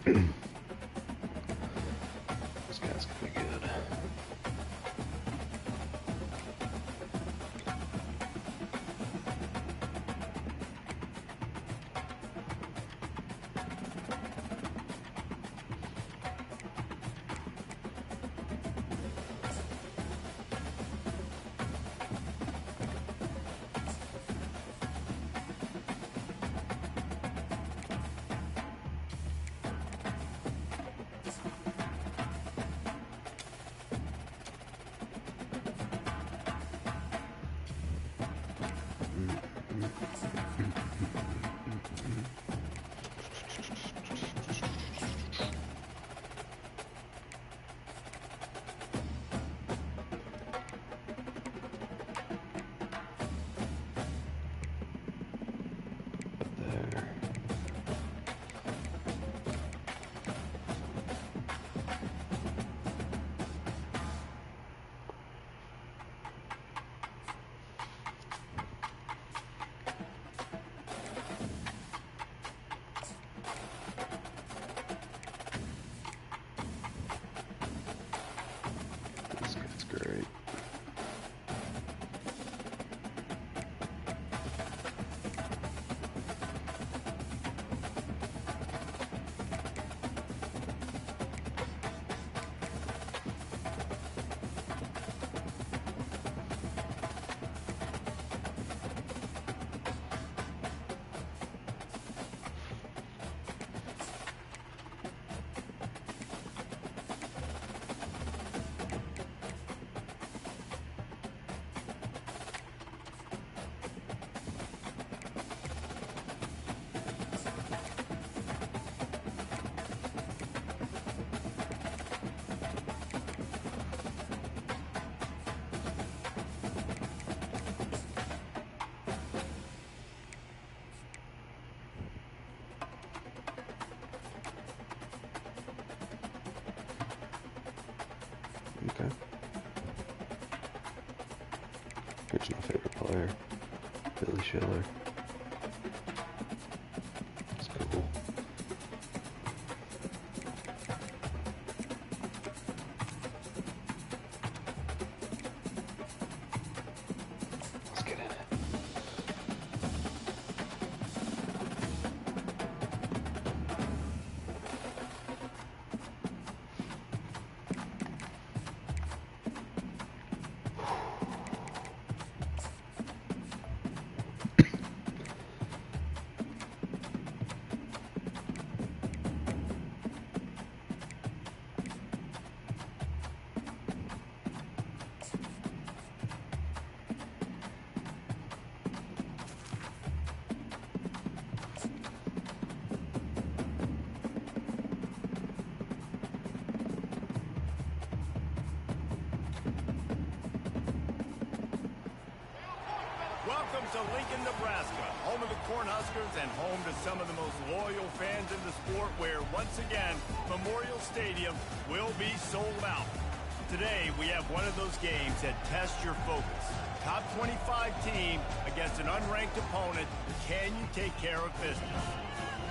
This guy's gonna be good. Great. Okay. Here's my favorite player, Billy Schiller. It's cool. Let's get in it. Welcome to Lincoln, Nebraska, home of the Cornhuskers and home to some of the most loyal fans in the sport, where, once again, Memorial Stadium will be sold out. Today, we have one of those games that tests your focus. Top 25 team against an unranked opponent. Can you take care of business?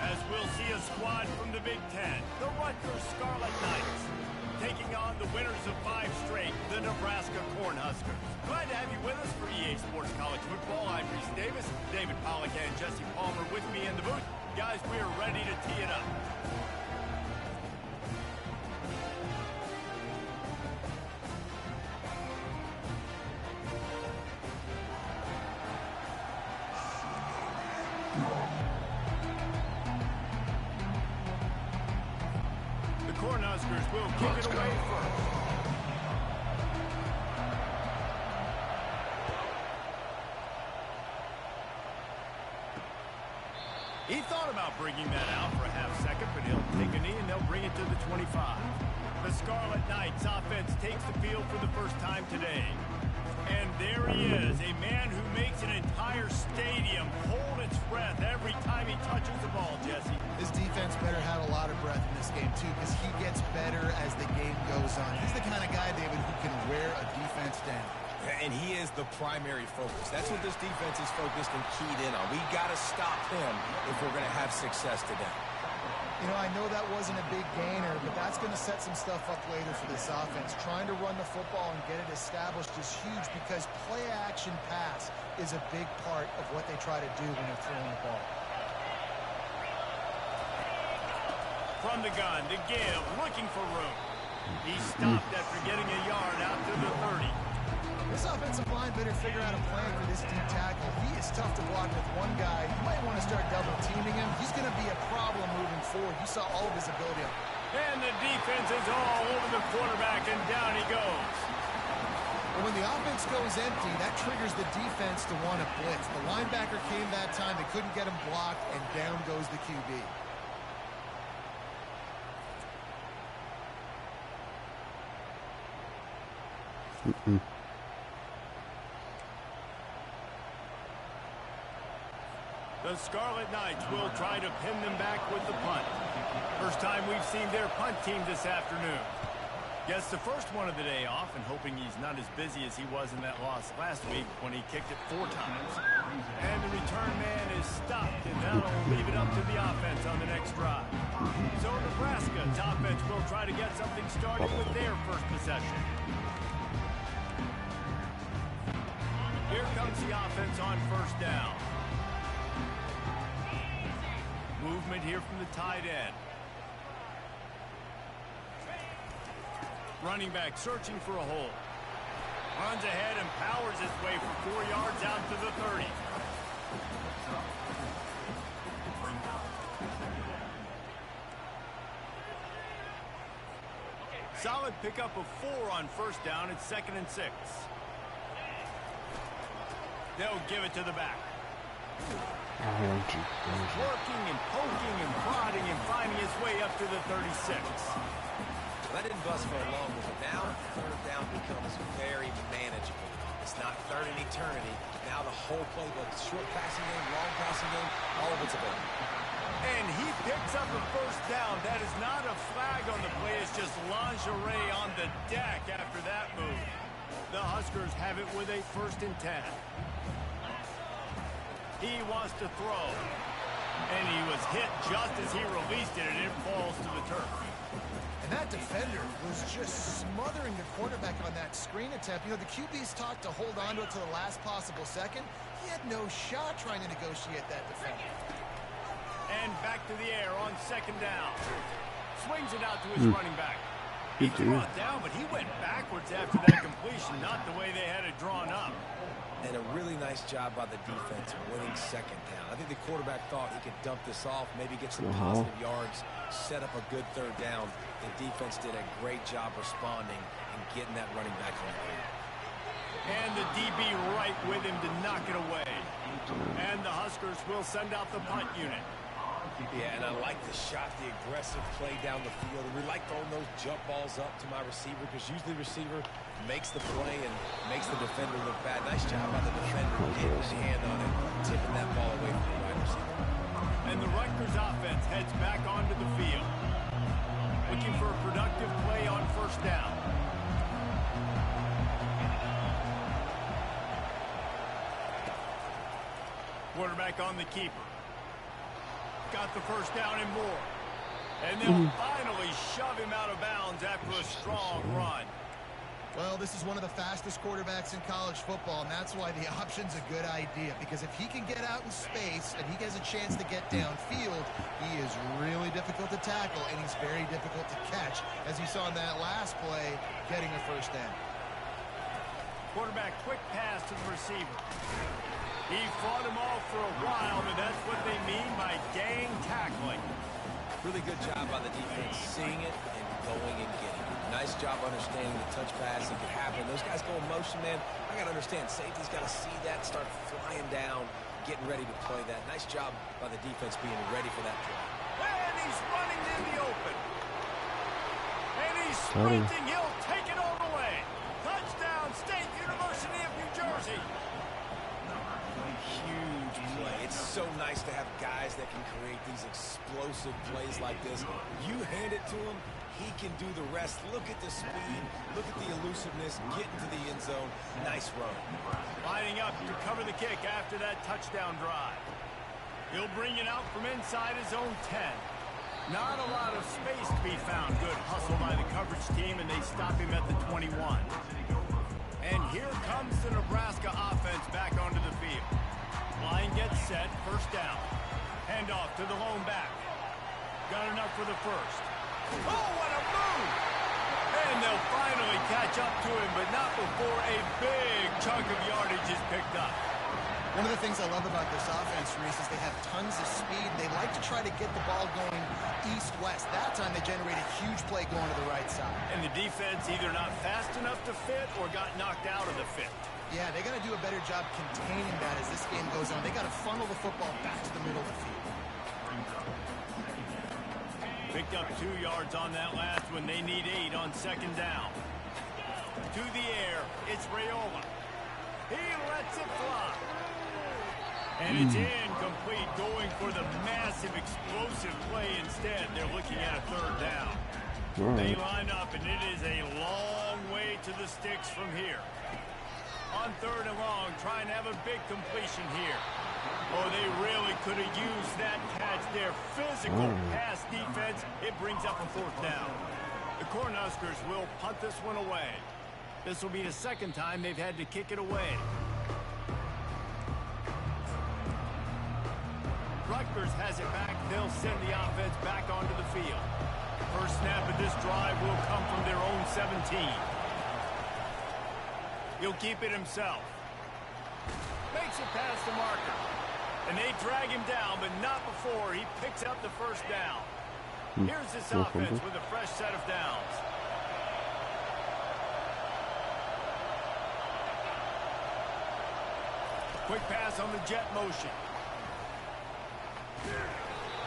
As we'll see a squad from the Big Ten, the Rutgers Scarlet Knights, taking on the winners of 5 straight, the Nebraska Cornhuskers. Glad to have you with us for EA Sports College Football. I'm Reese Davis, David Pollack and Jesse Palmer with me in the booth. Guys, we are ready to tee it up. The Cornhuskers will kick it away first. He thought about bringing that out for a half second, but he'll take a knee and they'll bring it to the 25. The Scarlet Knights offense takes the field for the first time today. And there he is, a man who makes an entire stadium hold its breath every time he touches the ball, Jesse. This defense better have a lot of breath in this game, too, because he gets better as the game goes on. He's the kind of guy, David, who can wear a defense down. And he is the primary focus. That's what this defense is focused and keyed in on. We got to stop him if we're going to have success today. You know, I know that wasn't a big gainer, but that's going to set some stuff up later for this offense. Trying to run the football and get it established is huge because play-action pass is a big part of what they try to do when they're throwing the ball. From the gun to give, looking for room. He stopped after getting a yard out to the 30. This offensive line better figure out a plan for this deep tackle. He is tough to block with one guy. You might want to start double-teaming him. He's going to be a problem moving forward. You saw all of his ability. And the defense is all over the quarterback, and down he goes. When the offense goes empty, that triggers the defense to want to blitz. The linebacker came that time. They couldn't get him blocked, and down goes the QB. The Scarlet Knights will try to pin them back with the punt. First time we've seen their punt team this afternoon. Gets the first one of the day off and hoping he's not as busy as he was in that loss last week when he kicked it 4 times. And the return man is stopped, and that'll leave it up to the offense on the next drive. So Nebraska's offense will try to get something started with their first possession. Here comes the offense on first down. Movement here from the tight end. Running back searching for a hole. Runs ahead and powers his way for 4 yards out to the 30. Solid pickup of 4 on first down. It's 2nd and 6. They'll give it to the back. Working and poking and prodding and finding his way up to the 36. That didn't bust for a long one, but now third down becomes very manageable. It's not third and eternity. Now the whole playbook, short passing game, long passing game, all of it's available. And he picks up a first down. That is not a flag on the play. It's just lingerie on the deck after that move. The Huskers have it with a 1st and 10. He wants to throw. And he was hit just as he released it, and it falls to the turf. And that defender was just smothering the quarterback on that screen attempt. You know, the QB's taught to hold on to it to the last possible second. He had no shot trying to negotiate that defender. And back to the air on 2nd down. Swings it out to his running back. He's brought down, but he went backwards after that completion, not the way they had it drawn up. And a really nice job by the defense winning 2nd down. I think the quarterback thought he could dump this off, maybe get some positive yards, set up a good 3rd down. The defense did a great job responding and getting that running back on the field. And the DB right with him to knock it away. And the Huskers will send out the punt unit. Yeah, and I like the shot, the aggressive play down the field. We like throwing those jump balls up to my receiver because usually the receiver makes the play and makes the defender look bad. Nice job by the defender getting his hand on it, tipping that ball away from the wide receiver. And the Rutgers offense heads back onto the field. Looking for a productive play on first down. Quarterback on the keeper. Got the first down and more. And they'll finally shove him out of bounds after a strong run. Well, this is one of the fastest quarterbacks in college football, and that's why the option's a good idea. Because if he can get out in space and he has a chance to get downfield, he is really difficult to tackle, and he's very difficult to catch, as you saw in that last play, getting a first down. Quarterback quick pass to the receiver. He fought him off for a while, but that's what they mean by gang tackling. Really good job by the defense, seeing it and going and getting it. Nice job understanding the touch pass that could happen. Those guys go in motion, man. I got to understand, safety's got to see that, start flying down, getting ready to play that. Nice job by the defense being ready for that play. And he's running in the open. And he's sprinting. He'll take it all the way. Touchdown, State University of New Jersey. Huge play. It's so nice to have guys that can create these explosive plays like this. You hand it to him, he can do the rest. Look at the speed. Look at the elusiveness. Get into the end zone. Nice run. Lining up to cover the kick after that touchdown drive. He'll bring it out from inside his own 10. Not a lot of space to be found. Good hustle by the coverage team, and they stop him at the 21. And here comes the Nebraska offense back onto the field. Line gets set, first down. Handoff to the lone back. Got enough for the first. Oh, what a move! And they'll finally catch up to him, but not before a big chunk of yardage is picked up. One of the things I love about this offense, Reese, is they have tons of speed. They like to try to get the ball going east-west. That time they generate a huge play going to the right side. And the defense either not fast enough to fit or got knocked out of the fit. Yeah, they got to do a better job containing that as this game goes on. They got to funnel the football back to the middle of the field. Picked up 2 yards on that last one. They need 8 on second down. To the air, it's Raiola. He lets it fly. And it's incomplete, going for the massive explosive play instead. They're looking at a third down. They line up, and it is a long way to the sticks from here. On third and long, trying to have a big completion here. Oh, they really could have used that catch there. Physical pass defense. It brings up a fourth down. The Cornhuskers will punt this one away. This will be the second time they've had to kick it away. Rutgers has it back. They'll send the offense back onto the field. First snap of this drive will come from their own 17. He'll keep it himself. Makes it past the marker. And they drag him down, but not before he picks up the first down. Here's this offense with a fresh set of downs. Quick pass on the jet motion.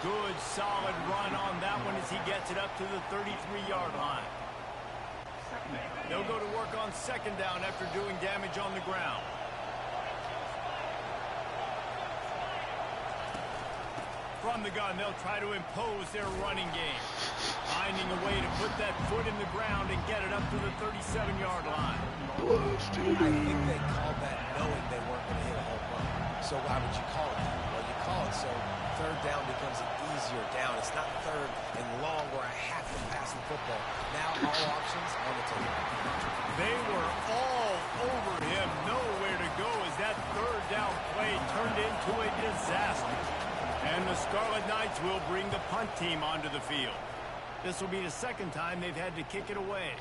Good, solid run on that one as he gets it up to the 33-yard line. They'll go to work on second down after doing damage on the ground. From the gun, they'll try to impose their running game. Finding a way to put that foot in the ground and get it up to the 37-yard line. I think they called that knowing they weren't going to hit a home run. So why would you call it that? Well, you call it so third down becomes an easier down. It's not third and long where I have to pass the football. Now all options on the table. They were all over him. Nowhere to go as that third down play turned into a disaster. And the Scarlet Knights will bring the punt team onto the field. This will be the second time they've had to kick it away.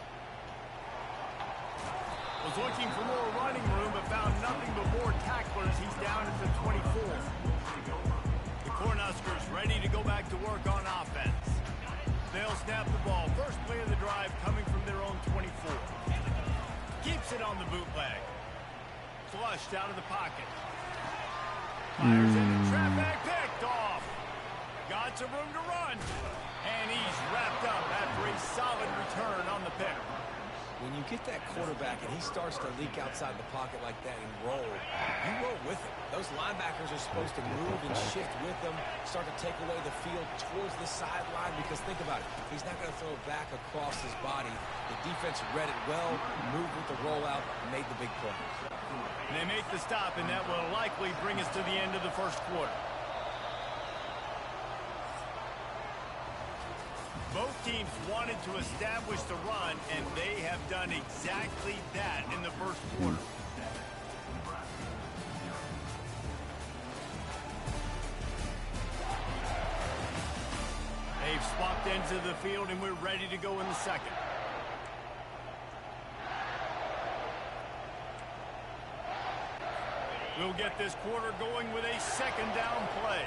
Was looking for more running room, but found nothing but more tacklers. He's down at the 24. The Cornhuskers ready to go back to work on offense. They'll snap the ball. First play of the drive coming from their own 24. Keeps it on the bootleg. Flushed out of the pocket. Fires into traffic, picked off. Got some room to run. And he's wrapped up after a solid return on the pick. When you get that quarterback and he starts to leak outside the pocket like that and roll, you roll with him. Those linebackers are supposed to move and shift with them, start to take away the field towards the sideline, because think about it. He's not going to throw it back across his body. The defense read it well, moved with the rollout, and made the big play. They make the stop, and that will likely bring us to the end of the first quarter. Both teams wanted to establish the run, and they have done exactly that in the first quarter. They've swapped ends of the field, and we're ready to go in the second. We'll get this quarter going with a second down play.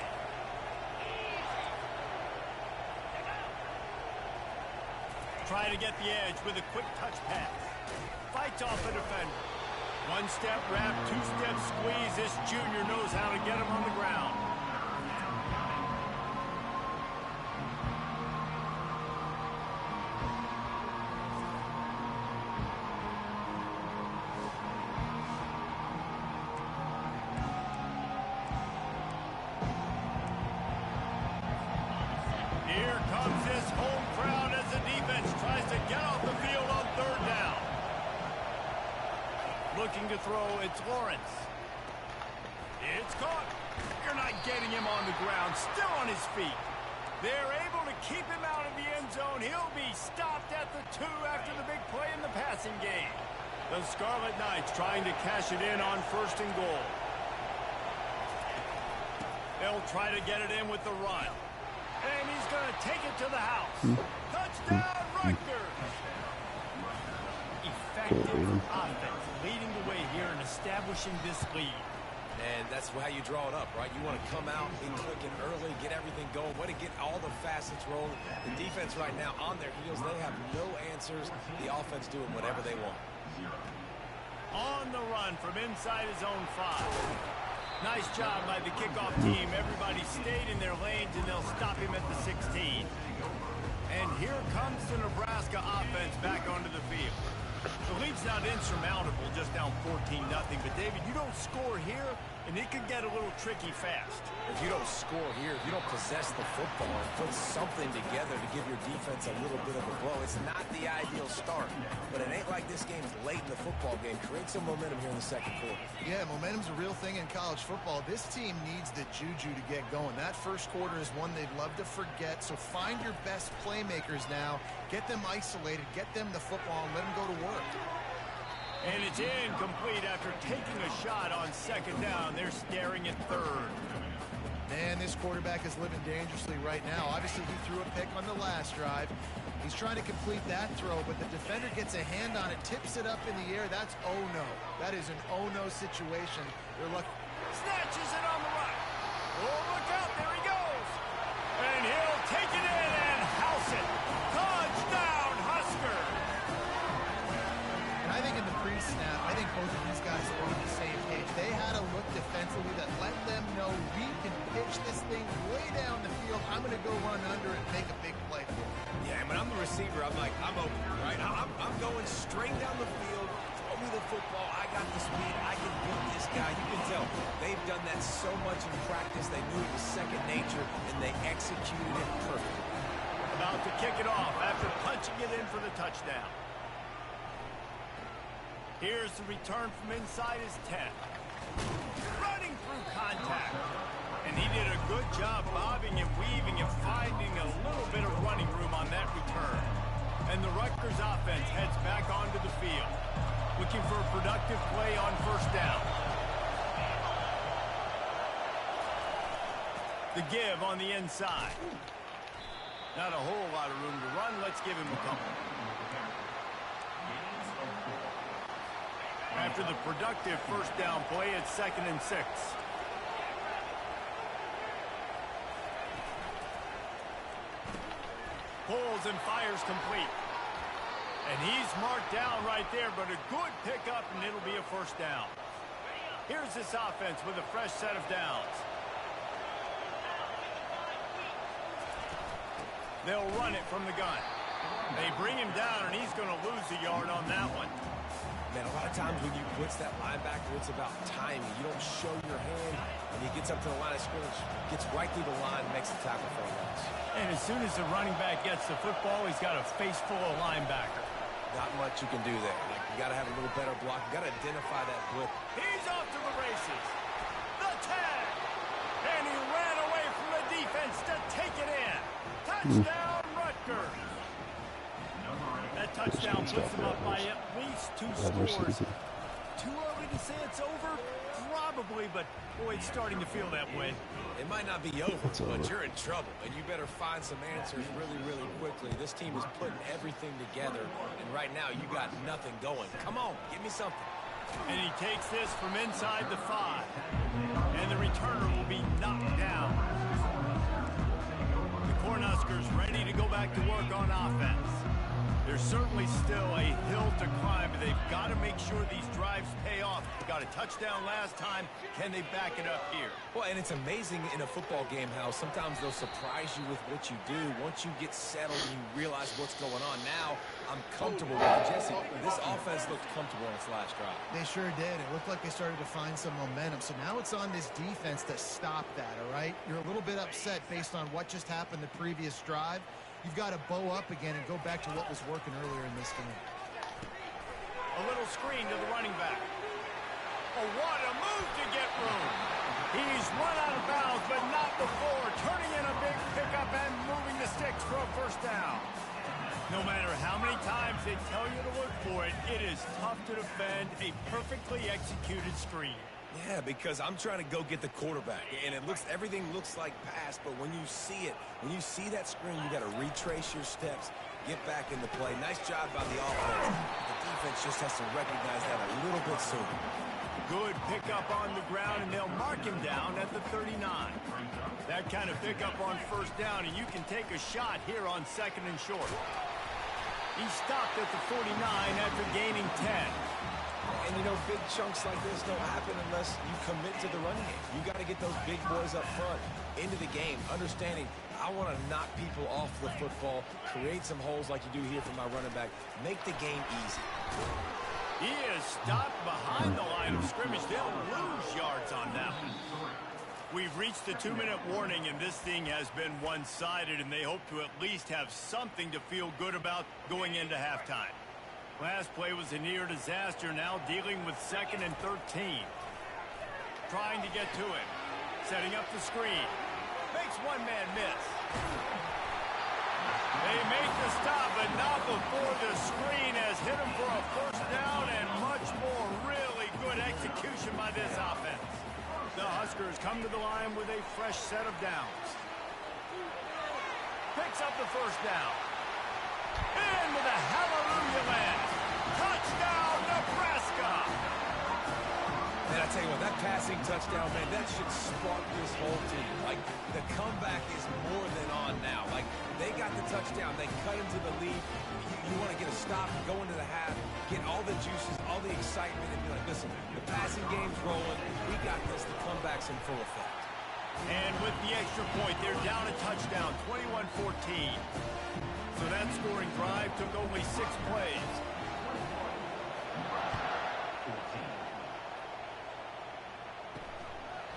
Try to get the edge with a quick touch pass. Fights off a defender. One step wrap, two step squeeze. This junior knows how to get him on the ground. Here comes this home crowd as the defense tries to get off the field on third down. Looking to throw, it's Lawrence. It's caught. You're not getting him on the ground, still on his feet. They're able to keep him out of the end zone. He'll be stopped at the 2 after the big play in the passing game. The Scarlet Knights trying to cash it in on 1st and goal. They'll try to get it in with the run. And he's going to take it to the house. Touchdown, Rutgers! Effective offense leading the way here and establishing this lead. And that's how you draw it up, right? You want to come out and click it early, get everything going, want to get all the facets rolling. The defense right now on their heels, they have no answers. The offense doing whatever they want. On the run from inside his own 5. Nice job by the kickoff team. Everybody stayed in their lanes, and they'll stop him at the 16. And here comes the Nebraska offense back onto the field. The lead's not insurmountable, just down 14-0. But, David, you don't score here, and it could get a little tricky fast. If you don't score here, if you don't possess the football and put something together to give your defense a little bit of a blow, it's not the ideal start. But it ain't like this game's late in the football game. Create some momentum here in the 2nd quarter. Yeah, momentum's a real thing in college football. This team needs the juju to get going. That 1st quarter is one they'd love to forget. So find your best playmakers now. Get them isolated. Get them the football and let them go to work. And it's incomplete after taking a shot on 2nd down. They're staring at 3rd. Man, this quarterback is living dangerously right now. Obviously, he threw a pick on the last drive. He's trying to complete that throw, but the defender gets a hand on it, tips it up in the air. That's oh-no. That is an oh-no situation. They're lucky. Snatches it on the right. Oh, look out. There he goes. And he'll take it in and house it. Touchdown, Husker. And I think in the pre-snap, I think both of these guys are on the same page. They had a look defensively that let them know we can pitch this thing way down the field. I'm going to go run under and make a big play for it. Yeah, when I'm the receiver, I'm like, I'm open, right? I'm going straight down the field. Throw me the football. I got the speed. I can beat this guy. You can tell they've done that so much in practice. They knew it was second nature, and they executed it perfectly. About to kick it off after punching it in for the touchdown. Here's the return from inside his 10. Running through contact. And he did a good job bobbing and weaving and finding a little bit of running room on that return. And the Rutgers offense heads back onto the field, looking for a productive play on 1st down. The give on the inside. Not a whole lot of room to run. Let's give him a couple. After the productive 1st down play, it's 2nd and 6. Pulls and fires complete. And he's marked down right there, but a good pickup, and it'll be a 1st down. Here's this offense with a fresh set of downs. They'll run it from the gun. They bring him down, and he's going to lose a yard on that one. Man, a lot of times when you blitz that linebacker, it's about timing. You don't show your hand, and he gets up to the line of scrimmage, gets right through the line, makes the tackle for a loss. And as soon as the running back gets the football, he's got a face full of linebacker. Not much you can do there. Like, you got to have a little better block. You got to identify that blitz. He's off to the races. The tag. And he ran away from the defense to take it in. Touchdown, Rutgers. That touchdown puts them up by at least 2 scores. Too early to say it's over? Probably, but boy, it's starting to feel that way. It might not be over, but you're in trouble, and you better find some answers really, really quickly. This team is putting everything together, and right now you got nothing going. Come on, give me something. And he takes this from inside the 5. And the returner will be knocked down. The Cornhuskers ready to go back to work on offense. There's certainly still a hill to climb, but they've got to make sure these drives pay off. Got a touchdown last time. Can they back it up here? Well, and it's amazing in a football game how sometimes they'll surprise you with what you do. Once you get settled and you realize what's going on, now I'm comfortable with it. Jesse, this offense looked comfortable on its last drive. They sure did. It looked like they started to find some momentum. So now it's on this defense to stop that, all right? You're a little bit upset based on what just happened the previous drive. You've got to bow up again and go back to what was working earlier in this game. A little screen to the running back. Oh, what a move to get room. He's run out of bounds, but not before. Turning in a big pickup and the sticks for a first down. No matter how many times they tell you to look for it, it is tough to defend a perfectly executed screen. Yeah, because I'm trying to go get the quarterback, and everything looks like pass, but when you see it, when you see that screen, you got to retrace your steps, get back into play. Nice job by the offense. The defense just has to recognize that a little bit sooner. Good pickup on the ground, and they'll mark him down at the 39. That kind of pickup on first down, and you can take a shot here on second and short. He stopped at the 49 after gaining 10. And, you know, big chunks like this don't happen unless you commit to the running game. You got to get those big boys up front into the game, understanding I want to knock people off the football, create some holes like you do here for my running back, make the game easy. He is stopped behind the line of scrimmage. They'll lose yards on that one. We've reached the 2-minute warning, and this thing has been one-sided, and they hope to at least have something to feel good about going into halftime. Last play was a near disaster, now dealing with 2nd and 13. Trying to get to him. Setting up the screen. Makes one man miss. They make the stop, but not before the screen has hit him for a first down, and much more really good execution by this offense. The Huskers come to the line with a fresh set of downs. Picks up the first down. In with a hallelujah land. Touchdown, Nebraska! Man, I tell you what, that passing touchdown, man, that should spark this whole team. Like, the comeback is more than on now. Like, they got the touchdown. They cut into the lead. You want to get a stop, go into the half, get all the juices, all the excitement, and be like, listen, the passing game's rolling. We got this. The comeback's in full effect. And with the extra point, they're down a touchdown, 21-14. So that scoring drive took only 6 plays.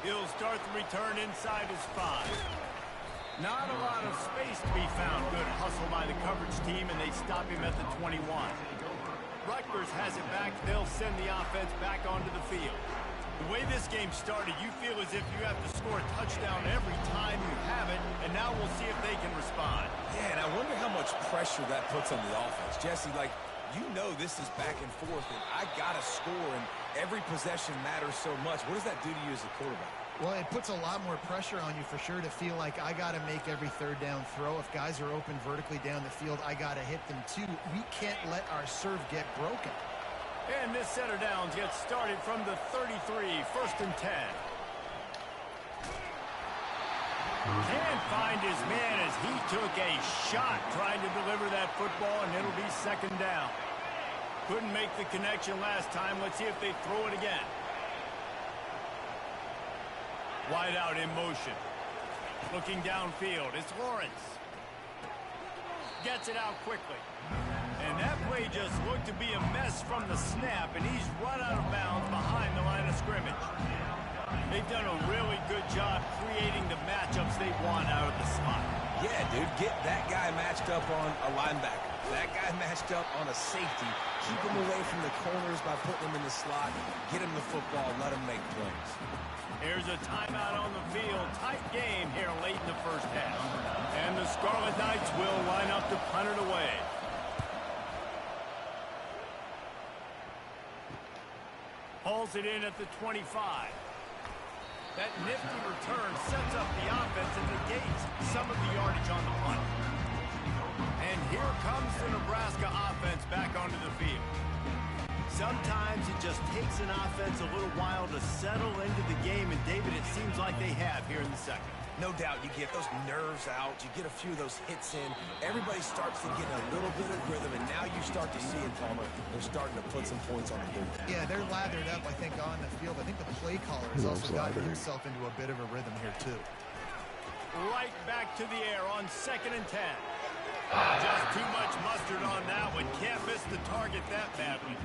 He'll start the return inside his 5. Not a lot of space to be found. Good hustle by the coverage team, and they stop him at the 21. Rutgers has it back. They'll send the offense back onto the field. The way this game started, you feel as if you have to score a touchdown every time you have it, and now we'll see if they can respond. Yeah, and I wonder how much pressure that puts on the offense. Jesse, like, you know this is back and forth, and I got to score, and every possession matters so much. What does that do to you as a quarterback? Well, it puts a lot more pressure on you for sure to feel like I got to make every third down throw. If guys are open vertically down the field, I got to hit them too. We can't let our serve get broken. And this center downs gets started from the 33, 1st and 10. Can't find his man as he took a shot trying to deliver that football, and it'll be 2nd down. Couldn't make the connection last time. Let's see if they throw it again. Wide out in motion. Looking downfield. It's Lawrence. Gets it out quickly. And that play just looked to be a mess from the snap, and he's run out of bounds behind the line of scrimmage. They've done a really good job creating the matchups they want out of the slot. Yeah, dude, get that guy matched up on a linebacker. That guy matched up on a safety. Keep him away from the corners by putting him in the slot. Get him the football. Let him make plays. Here's a timeout on the field. Tight game here late in the first half. And the Scarlet Knights will line up to punt it away. Hauls it in at the 25. That nifty return sets up the offense and negates some of the yardage on the punt. And here comes the Nebraska offense back onto the field. Sometimes it just takes an offense a little while to settle into the game, and David, it seems like they have here in the second. No doubt, you get those nerves out, you get a few of those hits in, everybody starts to get a little bit of rhythm, and now you start to see it, Palmer. They're starting to put some points on the board. Yeah, they're lathered up, I think, on the field. I think the play caller has also gotten himself into a bit of a rhythm here, too. Right back to the air on 2nd and 10. Just too much mustard on that one. Can't miss the target that badly.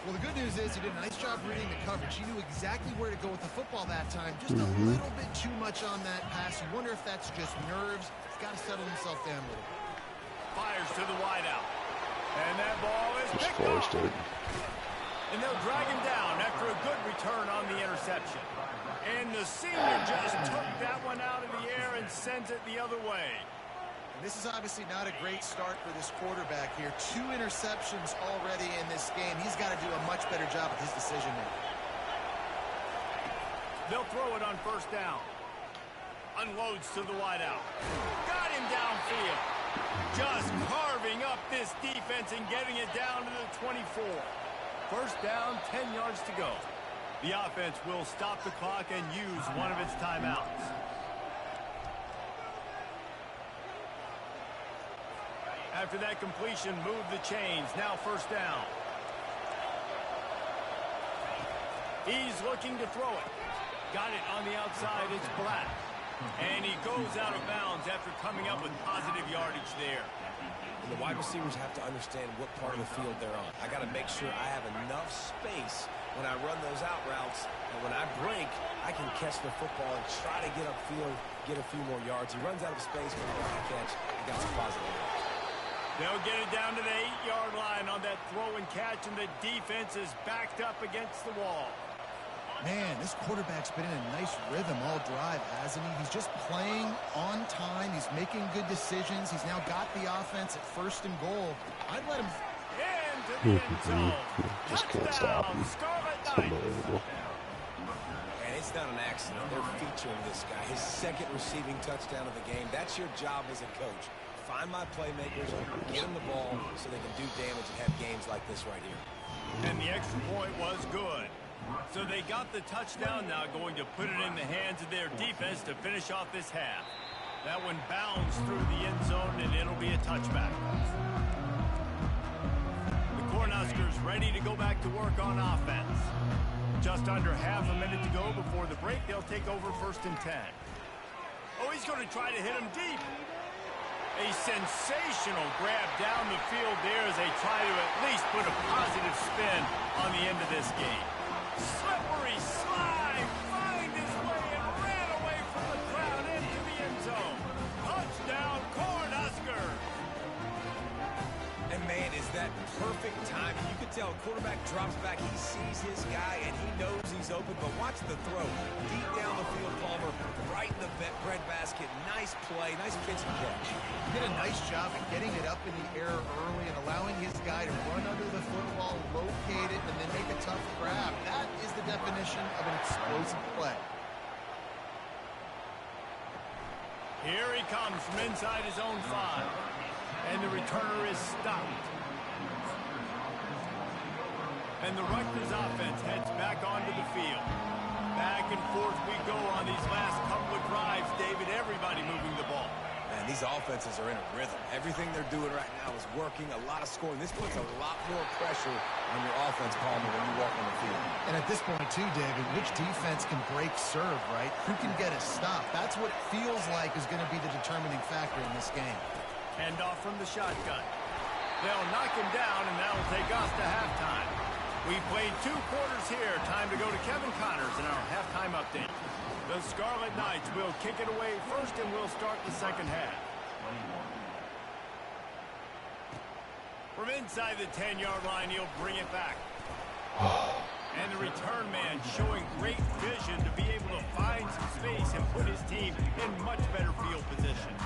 Well, the good news is he did a nice job reading the coverage. He knew exactly where to go with the football that time. Just a little bit too much on that pass. You wonder if that's just nerves. He's got to settle himself down a little bit. Fires to the wideout. And that ball is Just picked forced up. it. And they'll drag him down after a good return on the interception. And the senior just took that one out of the air and sends it the other way. This is obviously not a great start for this quarterback here. 2 interceptions already in this game. He's got to do a much better job with his decision making. They'll throw it on first down. Unloads to the wideout. Got him downfield. Just carving up this defense and getting it down to the 24. First down, 10 yards to go. The offense will stop the clock and use one of its timeouts. After that completion, move the chains. Now first down. He's looking to throw it. Got it on the outside. It's Black. And he goes out of bounds after coming up with positive yardage there. And the wide receivers have to understand what part of the field they're on. I got to make sure I have enough space when I run those out routes. And when I break, I can catch the football and try to get upfield, get a few more yards. He runs out of space, but he got the catch. He got some positive yards. They'll get it down to the 8-yard line on that throw and catch, and the defense is backed up against the wall. Man, this quarterback's been in a nice rhythm all drive, hasn't he? He's just playing on time. He's making good decisions. He's now got the offense at 1st and goal. I'd let him... Into the end zone. Just can't stop him. Scarlet It's Knights. unbelievable. And it's not an accident. They're featuring this guy. His 2nd receiving touchdown of the game. That's your job as a coach. Find my playmakers, get them the ball so they can do damage and have games like this right here. And the extra point was good. So they got the touchdown, now going to put it in the hands of their defense to finish off this half. That one bounds through the end zone, and it'll be a touchback. The Cornhuskers ready to go back to work on offense. Just under half a minute to go before the break. They'll take over 1st and 10. Oh, he's going to try to hit him deep. A sensational grab down the field there as they try to at least put a positive spin on the end of this game. Slippery slide, find his way and ran away from the crowd into the end zone. Touchdown, Cornhusker. And man, is that perfect timing. You can tell quarterback drops back, he sees his guy, and he knows he's open, but watch the throw. Deep down the field, Palmer, right in the breadbasket. Nice play, nice pitch and catch. He did a nice job of getting it up in the air early and allowing his guy to run under the football, locate it, and then make a tough grab. That is the definition of an explosive play. Here he comes from inside his own 5. And the returner is stopped. And the Rutgers offense heads back onto the field. Back and forth we go on these last couple of drives, David. Everybody moving the ball. Man, these offenses are in a rhythm. Everything they're doing right now is working. A lot of scoring. This puts a lot more pressure on your offense, Palmer, when you walk on the field. And at this point, too, David, which defense can break serve, right? Who can get a stop? That's what it feels like is going to be the determining factor in this game. Hand off from the shotgun. They'll knock him down, and that'll take us to halftime. We played 2 quarters here. Time to go to Kevin Connors in our halftime update. The Scarlet Knights will kick it away first, and we'll start the second half. From inside the 10-yard line, he'll bring it back. And the return man showing great vision to be able to find some space and put his team in much better field position.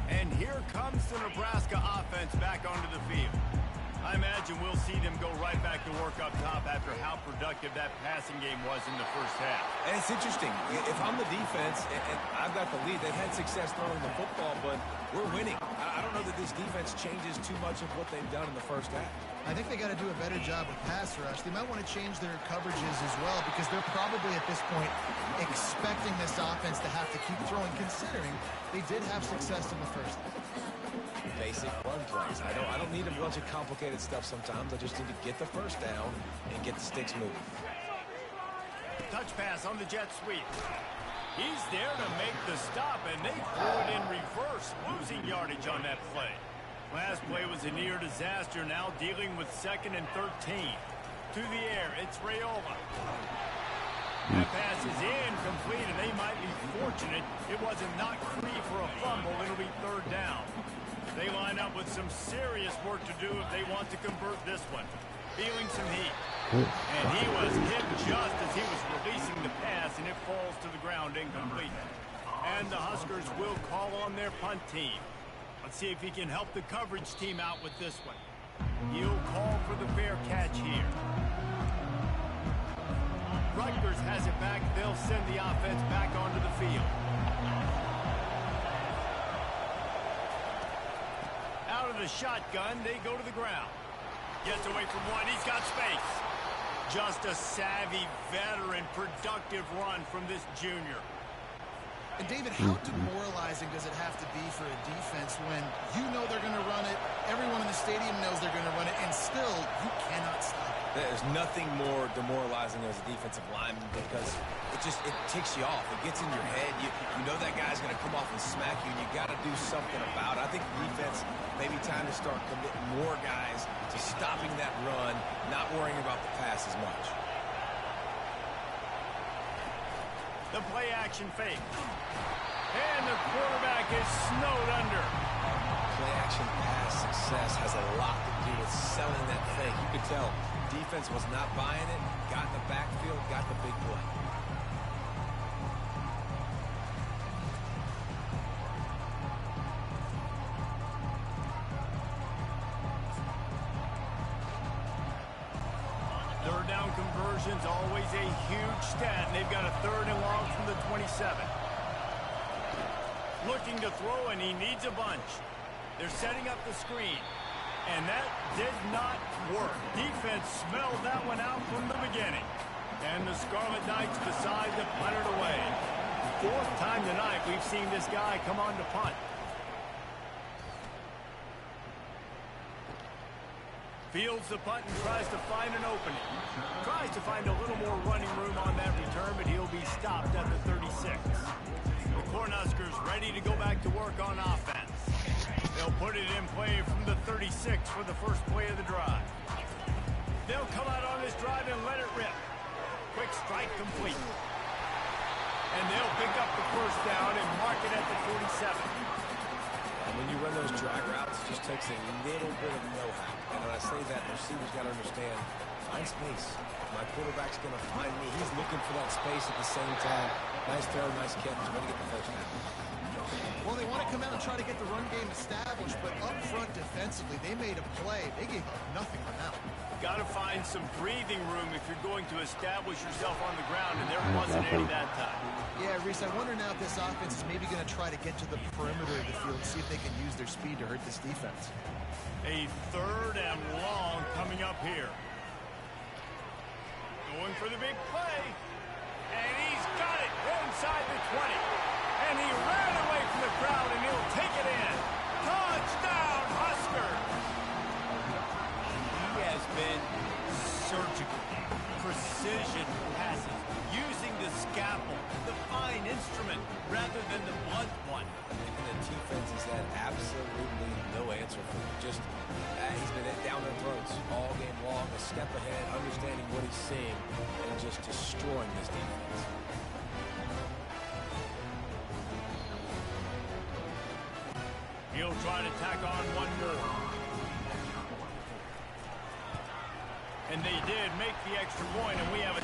And here comes the Nebraska offense back onto the field. I imagine we'll see them go right back to work up top after how productive that passing game was in the first half. And it's interesting. If I'm the defense and I've got the lead, they've had success throwing the football, but we're winning. I don't know that this defense changes too much of what they've done in the first half. I think they got to do a better job with pass rush. They might want to change their coverages as well because they're probably at this point expecting this offense to have to keep throwing, considering they did have success in the first half. Basic run plays. I don't need a bunch of complicated stuff sometimes. I just need to get the first down and get the sticks moving. Touch pass on the jet sweep. He's there to make the stop, and they threw it in reverse, losing yardage on that play. Last play was a near disaster, now dealing with 2nd and 13. To the air, it's Raiola. That pass is incomplete, and they might be fortunate it wasn't knocked free for a fumble. It'll be 3rd down. They line up with some serious work to do if they want to convert this one. Feeling some heat. And he was hit just as he was releasing the pass, and it falls to the ground incomplete. And the Huskers will call on their punt team. Let's see if he can help the coverage team out with this one. He'll call for the fair catch here. Rutgers has it back. They'll send the offense back onto the field. Out of the shotgun, they go to the ground. Gets away from one. He's got space. Just a savvy, veteran, productive run from this junior. And David, how demoralizing does it have to be for a defense when you know they're going to run it, everyone in the stadium knows they're going to run it, and still you cannot stop it? There's nothing more demoralizing as a defensive lineman because it ticks you off. It gets in your head. You know that guy's going to come off and smack you, and you got to do something about it. I think the defense maybe time to start committing more guys to stopping that run, not worrying about the pass as much. The play action fake. And the quarterback is snowed under. Play action pass success has a lot to do with selling that fake. You could tell defense was not buying it, got in the backfield, got the big play. Third down conversions, always a huge stat. They've got a 3rd and long from the 27. Looking to throw, and he needs a bunch. They're setting up the screen. And that did not work. Defense smelled that one out from the beginning. And the Scarlet Knights decide to punt it away. 4th time tonight we've seen this guy come on to punt. Fields the punt and tries to find an opening. Tries to find a little more running room on that return, but he'll be stopped at the 36. The Cornhuskers ready to go back to work on offense. They'll put it in play from the 36 for the first play of the drive. They'll come out on this drive and let it rip. Quick strike complete. And they'll pick up the 1st down and mark it at the 47. And when you run those drag routes, it just takes a little bit of know-how. And when I say that, the receivers got to understand, find space. My quarterback's going to find me. He's looking for that space at the same time. Nice throw, nice catch. Way to get the 1st down. Well, they want to come out and try to get the run game established, but up front defensively, they made a play. They gave up nothing on that one. Got to find some breathing room if you're going to establish yourself on the ground, and there wasn't any that time. Yeah, Reese, I wonder now if this offense is maybe going to try to get to the perimeter of the field, see if they can use their speed to hurt this defense. A 3rd and long coming up here. Going for the big play. And he's got it inside the 20. And he ran away from the crowd, and he'll take it in. Touchdown, Huskers! He has been surgical. Precision passes. Using the scalpel, the fine instrument, rather than the blunt one. And the defense has had absolutely no answer for him. Just, he's been down their throats all game long, a step ahead, understanding what he's seeing, and just destroying this defense. He'll try to tack on one more. And they did make the extra point, and we have a...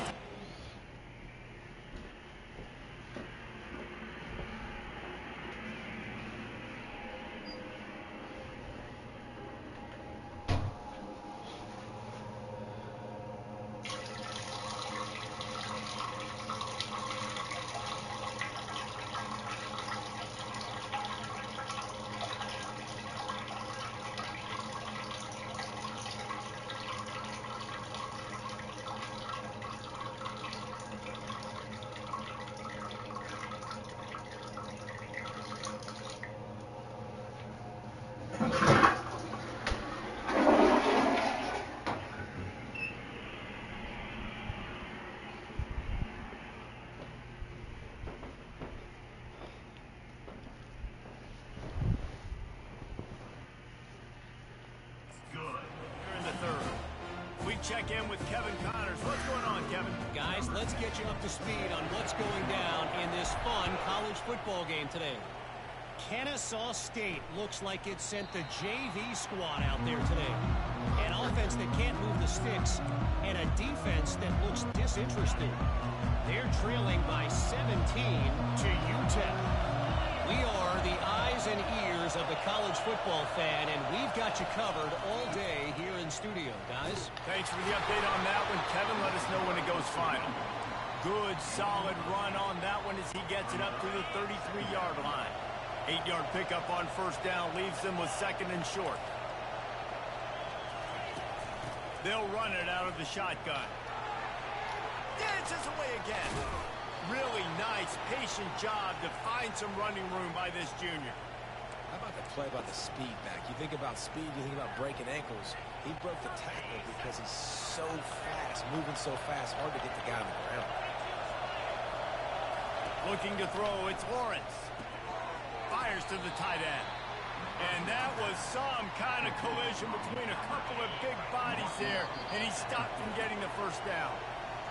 Check in with Kevin Connors. What's going on, Kevin? Guys, let's get you up to speed on what's going down in this fun college football game today. Kennesaw State looks like it sent the JV squad out there today. An offense that can't move the sticks and a defense that looks disinterested. They're trailing by 17 to UTEP. We are the eyes and ears of the the college football fan, and we've got you covered all day here in studio, guys. Thanks for the update on that one, Kevin. Let us know when it goes final. Good, solid run on that one as he gets it up to the 33-yard line. 8-yard pickup on first down leaves them with second and short. They'll run it out of the shotgun. Dances away again. Really nice, patient job to find some running room by this junior. How about the play about the speed back? You think about speed, you think about breaking ankles. He broke the tackle because he's so fast, moving so fast, hard to get the guy on the ground. Looking to throw, it's Lawrence. Fires to the tight end. And that was some kind of collision between a couple of big bodies there, and he stopped from getting the first down.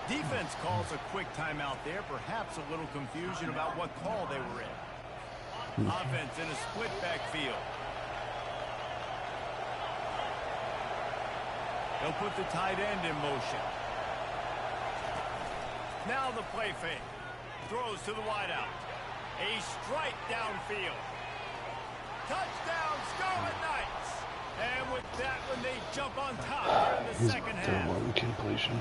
Defense calls a quick timeout there, perhaps a little confusion about what call they were in. Offense in a split backfield. They'll put the tight end in motion. Now the play fake. Throws to the wideout. A strike downfield. Touchdown, Scarlet Knights! And with that one, they jump on top here in the second half. Completion.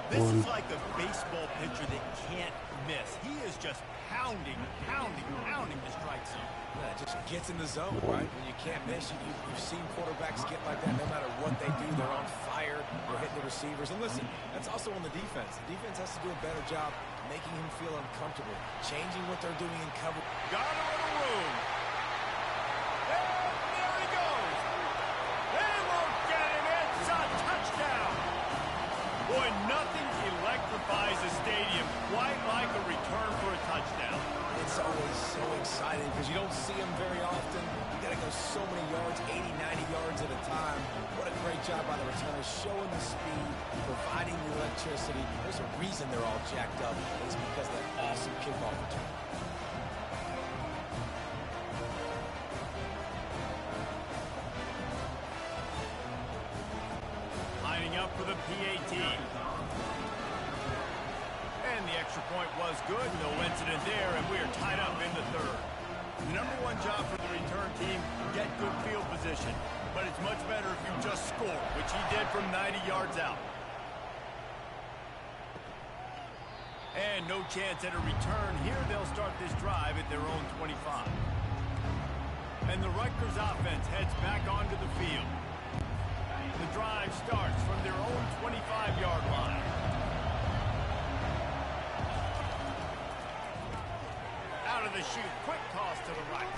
This is like a baseball pitcher that can't miss. He is just pounding the strike zone. Yeah, it just gets in the zone, right? When you can't miss, you've seen quarterbacks get like that. No matter what they do, they're on fire. They're hitting the receivers. And listen, that's also on the defense. The defense has to do a better job making him feel uncomfortable, changing what they're doing in cover. Got a little room. And there he goes. They won't get him. It's a touchdown. Boy, nothing electrifies a stadium quite like a return for a touchdown. It's always so exciting because you don't see them very often. You got to go so many yards, 80, 90 yards at a time. What a great job by the returners, showing the speed, providing the electricity. There's a reason they're all jacked up. It's because of that awesome kickoff return. Lining up for the PAT. And the extra point was good. No incident there, and we are tied up in the third. The number one job for the return team, get good field position. But it's much better if you just score, which he did from 90 yards out. And no chance at a return. Here they'll start this drive at their own 25. And the Rutgers offense heads back onto the field. The drive starts from their own 25-yard line. Out of the chute, quick toss to the right.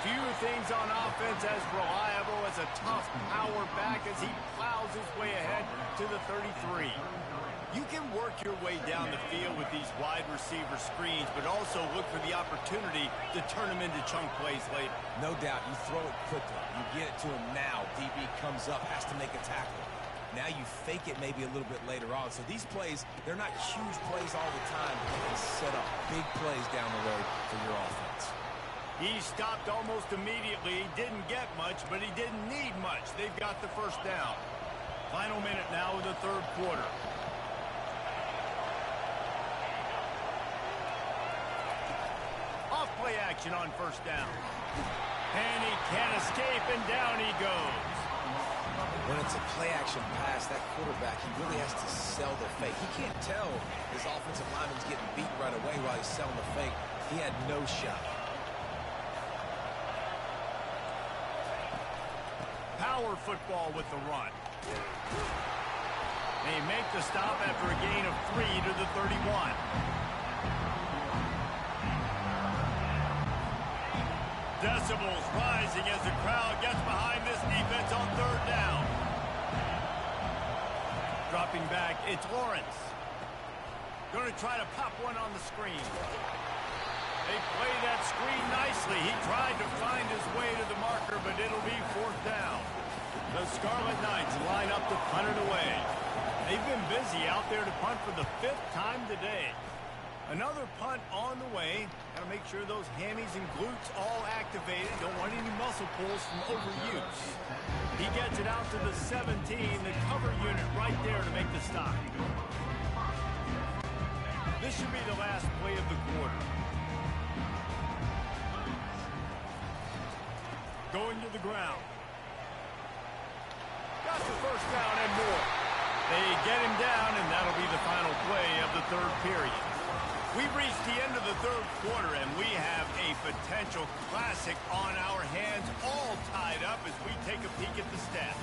Few things on offense as reliable as a tough power back as he plows his way ahead to the 33. You can work your way down the field with these wide receiver screens, but also look for the opportunity to turn them into chunk plays later. No doubt, you throw it quickly. You get it to him now. DB comes up, has to make a tackle. Now you fake it maybe a little bit later on. So these plays, they're not huge plays all the time, but they can set up big plays down the road for your offense. He stopped almost immediately. He didn't get much, but he didn't need much. They've got the first down. Final minute now of the third quarter. Off-play action on first down. And he can't escape, and down he goes. When it's a play-action pass, that quarterback, he really has to sell the fake. He can't tell his offensive lineman's getting beat right away while he's selling the fake. He had no shot. Power football with the run. They make the stop after a gain of 3 to the 31. Decibels rising as the crowd gets behind this defense on third down. Dropping back, it's Lawrence. Going to try to pop one on the screen. They play that screen nicely. He tried to find his way to the marker, but it'll be fourth down. The Scarlet Knights line up to punt it away. They've been busy out there to punt for the 5th time today. Another punt on the way. Got to make sure those hammies and glutes all activated. Don't want any muscle pulls from overuse. He gets it out to the 17, the cover unit right there to make the stop. This should be the last play of the quarter. to the ground. Got the first down and more. They get him down, and that'll be the final play of the third period. We've reached the end of the third quarter, and we have a potential classic on our hands, all tied up as we take a peek at the stats.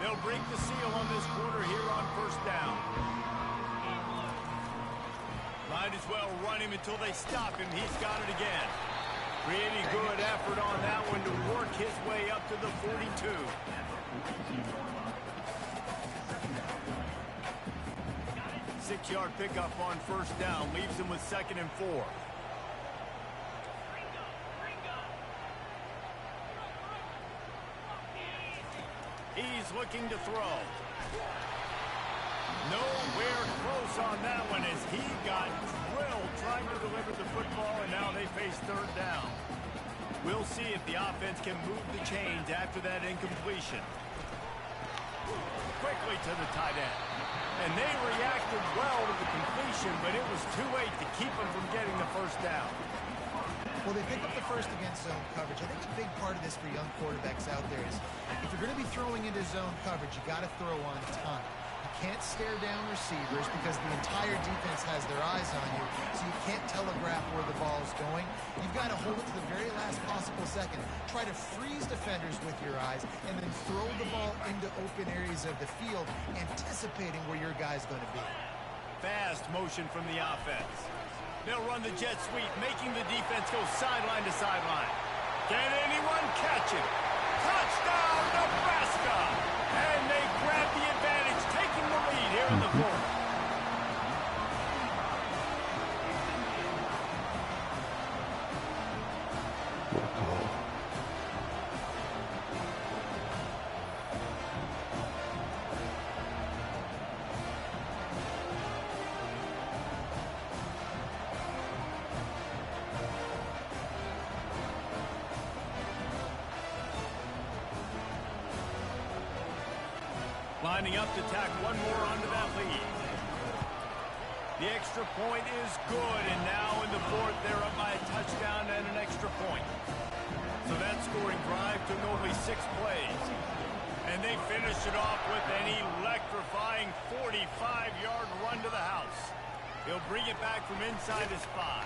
They'll break the seal on this quarter here on first down. Might as well run him until they stop him. He's got it again. Pretty good effort on that one to work his way up to the 42. Six-yard pickup on first down leaves him with 2nd and 4. He's looking to throw. Nowhere close on that one as he got drilled trying to deliver the football, and now they face third down. We'll see if the offense can move the chains after that incompletion. Quickly to the tight end. And they reacted well to the completion, but it was too late to keep them from getting the first down. Well, they pick up the first against zone coverage. I think a big part of this for young quarterbacks out there is if you're going to be throwing into zone coverage, you got to throw on time. You can't stare down receivers because the entire defense has their eyes on you, so you can't telegraph where the ball is going. You've got to hold it to the very last possible second. Try to freeze defenders with your eyes and then throw the ball into open areas of the field, anticipating where your guy's going to be. Fast motion from the offense. They'll run the jet sweep, making the defense go sideline to sideline. Can anyone catch it? Touchdown, Nebraska! And they grab the advantage, taking the lead here in the fourth. Lining up to tack one more onto that lead. The extra point is good, and now in the fourth, they're up by a touchdown and an extra point. So that scoring drive took only 6 plays. And they finish it off with an electrifying 45-yard run to the house. He'll bring it back from inside his 5.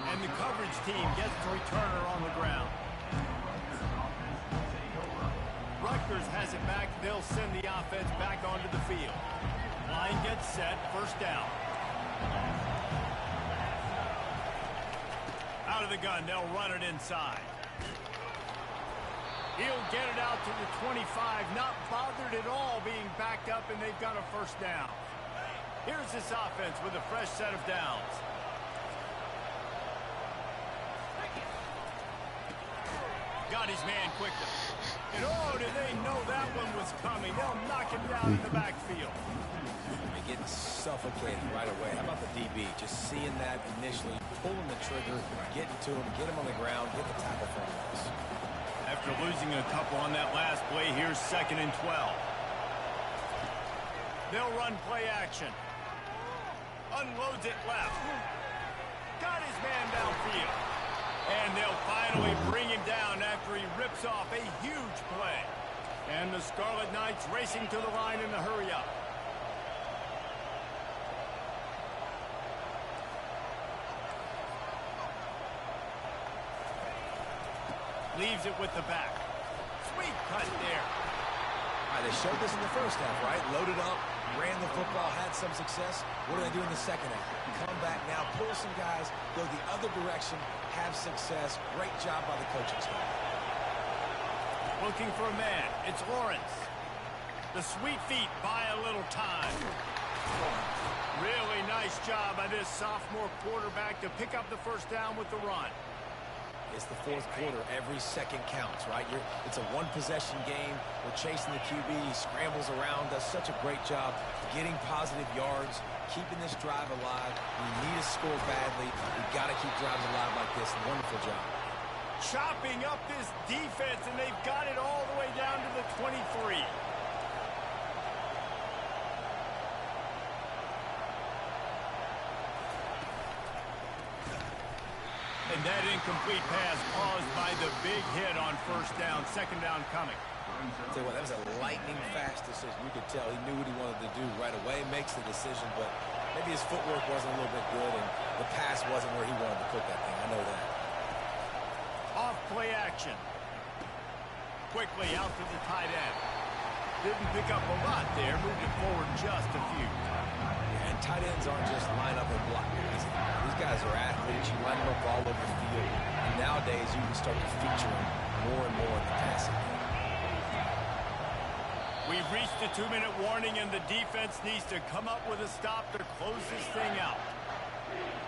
And the coverage team gets the returner on the ground. Rutgers has it back. They'll send the offense back onto the field. Line gets set. First down. Out of the gun. They'll run it inside. He'll get it out to the 25. Not bothered at all being backed up, and they've got a first down. Here's this offense with a fresh set of downs. Got his man quickly. And oh, did they know that one was coming? They'll knock him down in the backfield. They're getting suffocated right away. How about the DB? Just seeing that initially, pulling the trigger, getting to him, get him on the ground, get the tackle for him. After losing a couple on that last play, here's 2nd and 12. They'll run play action. Unloads it left. Got his man downfield. And they'll finally bring him down after he rips off a huge play. And the Scarlet Knights racing to the line in a hurry-up. Leaves it with the back. Sweet cut there. All right, they showed this in the first half, right? Loaded up, ran the football, had some success. What do they do in the second half? Come back now, pull some guys, go the other direction, have success. Great job by the coaching staff. Looking for a man. It's Lawrence. The sweet feet buy a little time. Really nice job by this sophomore quarterback to pick up the first down with the run. It's the fourth quarter. Every second counts, right? It's a one-possession game. We're chasing the QB. He scrambles around, does such a great job getting positive yards, keeping this drive alive. We need to score badly. We've got to keep drives alive like this. Wonderful job. Chopping up this defense, and they've got it all the way down to the 23. And that incomplete pass caused by the big hit on first down, second down coming. I'll tell you what, that was a lightning-fast decision. You could tell he knew what he wanted to do right away, makes the decision, but maybe his footwork wasn't a little bit good, and the pass wasn't where he wanted to put that thing. I know that. Off play action. Quickly out to the tight end. Didn't pick up a lot there, moved it forward just a few. And tight ends aren't just line up and block guys. These guys are athletes. You line them up all over the field. And nowadays, you can start to feature them more and more in the passing game. We've reached the 2-minute warning, and the defense needs to come up with a stop to close this thing out.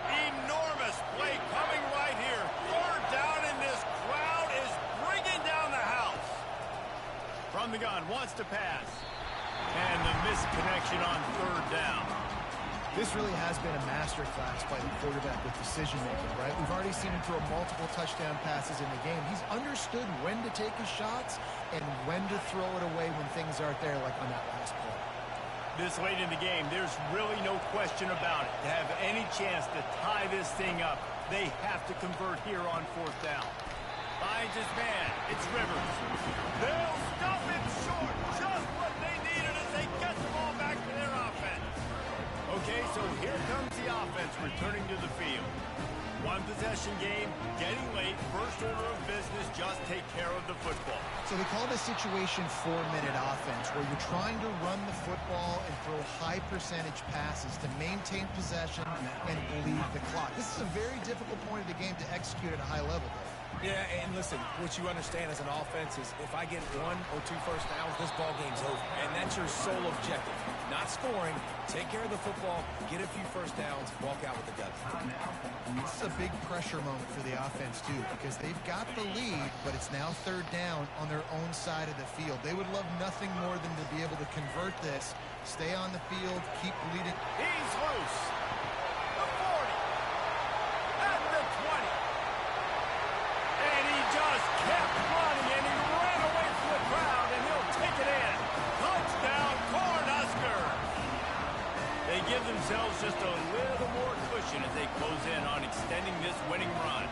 Enormous play coming right here. Third down, and this crowd is bringing down the house. From the gun, wants to pass. And the missed connection on third down. This really has been a masterclass by the quarterback with decision-making, right? We've already seen him throw multiple touchdown passes in the game. He's understood when to take his shots and when to throw it away when things aren't there, like on that last play. This late in the game, there's really no question about it. To have any chance to tie this thing up, they have to convert here on fourth down. Finds his man. It's Rivers. They'll stop it short. Just what they needed as they get the ball back to their offense. Okay, so here comes the offense returning to the field. One possession game, getting late, first order of business, just take care of the football. So they call this situation 4-minute offense, where you're trying to run the football and throw high percentage passes to maintain possession and bleed the clock. This is a very difficult point of the game to execute at a high level, though. Yeah, and listen, what you understand as an offense is if I get 1 or 2 first downs, this ball game's over. And that's your sole objective. Not scoring, take care of the football, get a few first downs, walk out with the W. This is a big pressure moment for the offense, too, because they've got the lead, but it's now third down on their own side of the field. They would love nothing more than to be able to convert this, stay on the field, keep leading. He's loose. The 40. At the 20. And he just kept running, and he ran away from the crowd, and he'll take it in. Touchdown, Cornhuskers. They give themselves just a little more cushion as they close in on extending this winning run.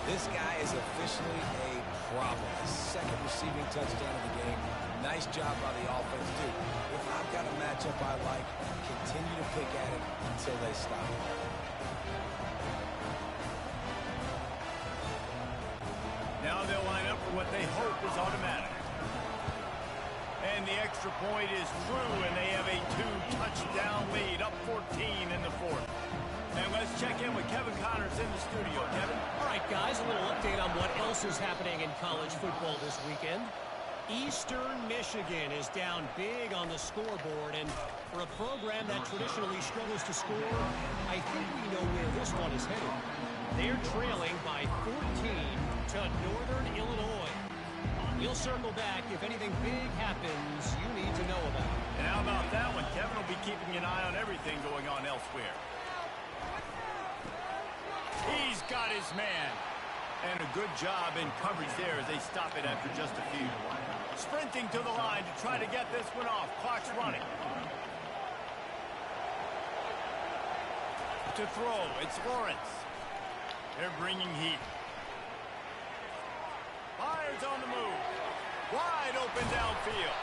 This guy is officially a problem. His second receiving touchdown of the game. Nice job by the offense, too. If I've got a matchup I like, continue to pick at it until they stop. Now they'll line up for what they hope is automatic. And the extra point is true, and they have a 2-touchdown lead, up 14 in the fourth. And let's check in with Kevin Connors in the studio. Kevin? All right, guys, a little update on what else is happening in college football this weekend. Eastern Michigan is down big on the scoreboard, and for a program that traditionally struggles to score, I think we know where this one is headed. They're trailing by 14 to Northern Illinois. We'll circle back if anything big happens you need to know about. And how about that one? Kevin will be keeping an eye on everything going on elsewhere. He's got his man. And a good job in coverage there as they stop it after just a few. Sprinting to the line to try to get this one off. Clock's running. To throw, it's Lawrence. They're bringing heat. Fires on the move. Wide open downfield.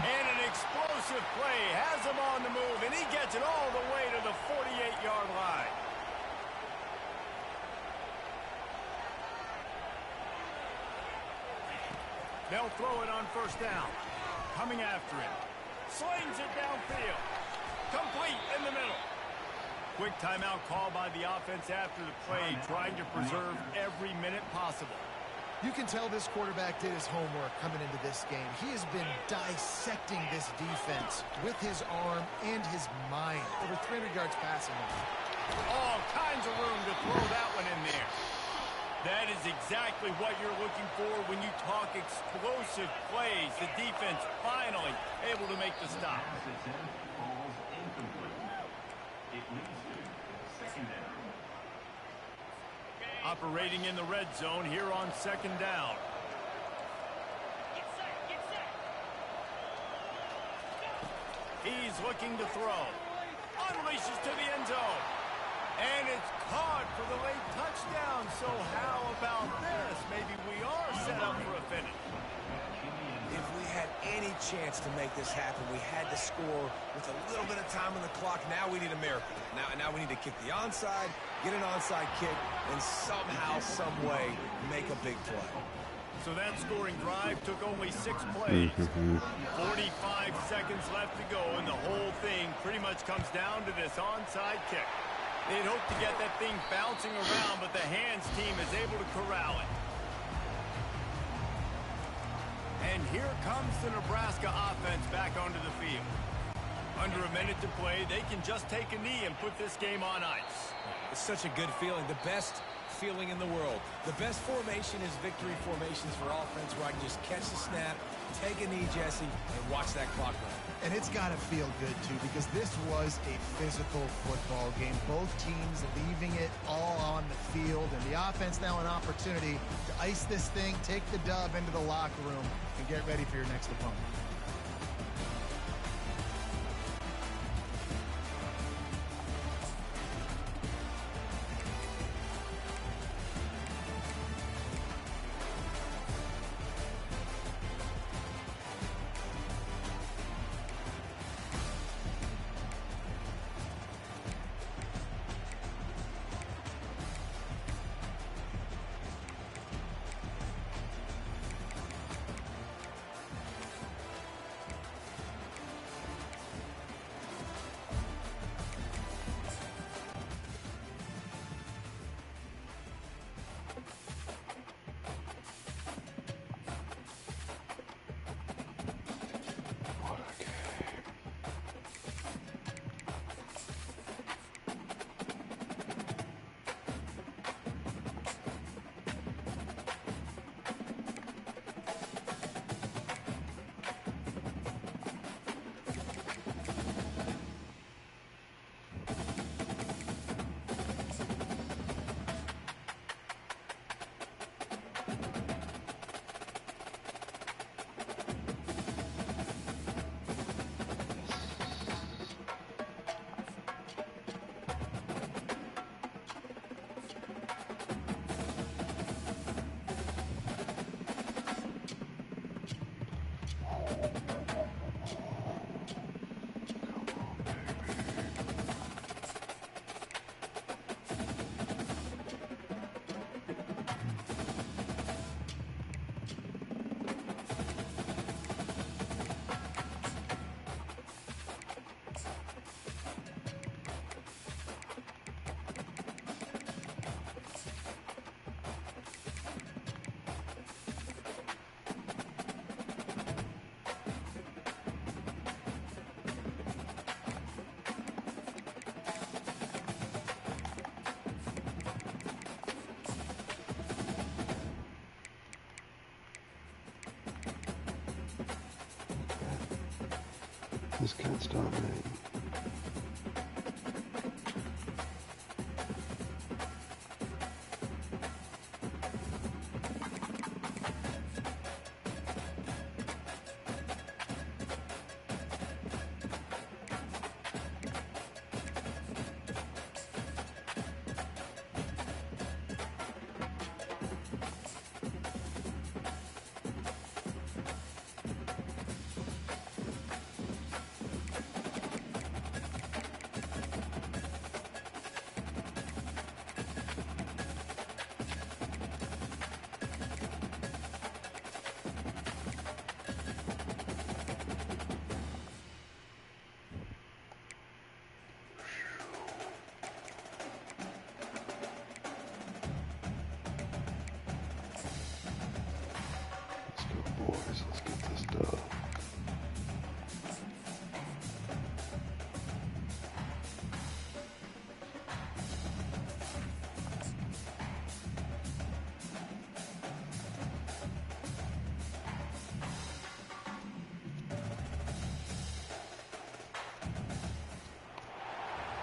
And an explosive play has him on the move, and he gets it all the way to the 48-yard line. They'll throw it on first down. Coming after it. Slings it downfield. Complete in the middle. Quick timeout call by the offense after the play, trying to preserve every minute possible. You can tell this quarterback did his homework coming into this game. He has been dissecting this defense with his arm and his mind. Over 300 yards passing. All kinds of room to throw that one in there. That is exactly what you're looking for when you talk explosive plays. The defense finally able to make the stop. Operating in the red zone here on second down. He's looking to throw. Unleashes to the end zone. And it's caught for the late touchdown. So how about this? Maybe we are set up for a finish. If we had any chance to make this happen, we had to score with a little bit of time on the clock. Now we need a miracle. Now we need to kick the onside, get an onside kick, and somehow, some way, make a big play. So that scoring drive took only 6 plays. 45 seconds left to go, and the whole thing pretty much comes down to this onside kick. They'd hope to get that thing bouncing around, but the hands team is able to corral it. And here comes the Nebraska offense back onto the field. Under a minute to play, they can just take a knee and put this game on ice. It's such a good feeling. The best feeling in the world. The best formation is victory formations for offense, where I can just catch the snap, take a knee, Jesse, and watch that clock run. And it's got to feel good, too, because this was a physical football game. Both teams leaving it all on the field, and the offense now an opportunity to ice this thing, take the dub into the locker room, and get ready for your next opponent. This cat's dominating. Let's get this done.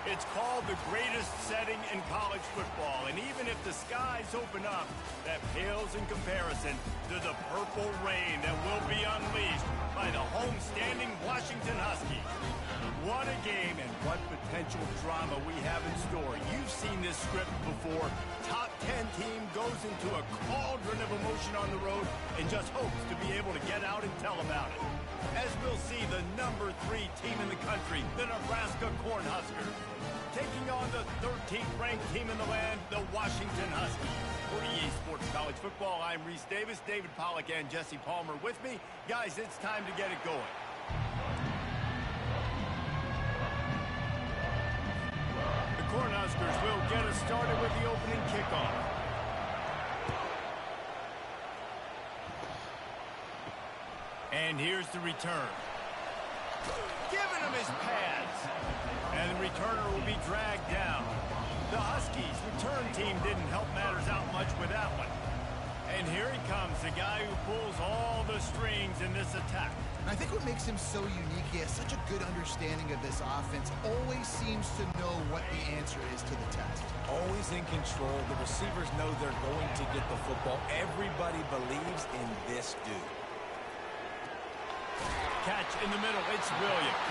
It's called the greatest setting in college football, and even if the skies open up, that pales in comparison to the purple rain that will be unleashed by the homestanding Washington Huskies. What a game and what potential drama we have in store. You've seen this script before. Top 10 team goes into a cauldron of emotion on the road and just hopes to be able to get out and tell about it. As we'll see, the number 3 team in the country, the Nebraska Cornhuskers, taking on the 13th ranked team in the land, the Washington Huskies. For EA Sports College Football, I'm Reese Davis, David Pollack, and Jesse Palmer with me. Guys, it's time to get it going. The Cornhuskers will get us started with the opening kickoff. And here's the return. Giving him his pads. And the returner will be dragged down. The Huskies return team didn't help matters out much with that one. And here he comes, the guy who pulls all the strings in this attack. I think what makes him so unique, he has such a good understanding of this offense, always seems to know what the answer is to the test. Always in control. The receivers know they're going to get the football. Everybody believes in this dude. Catch in the middle, it's Williams.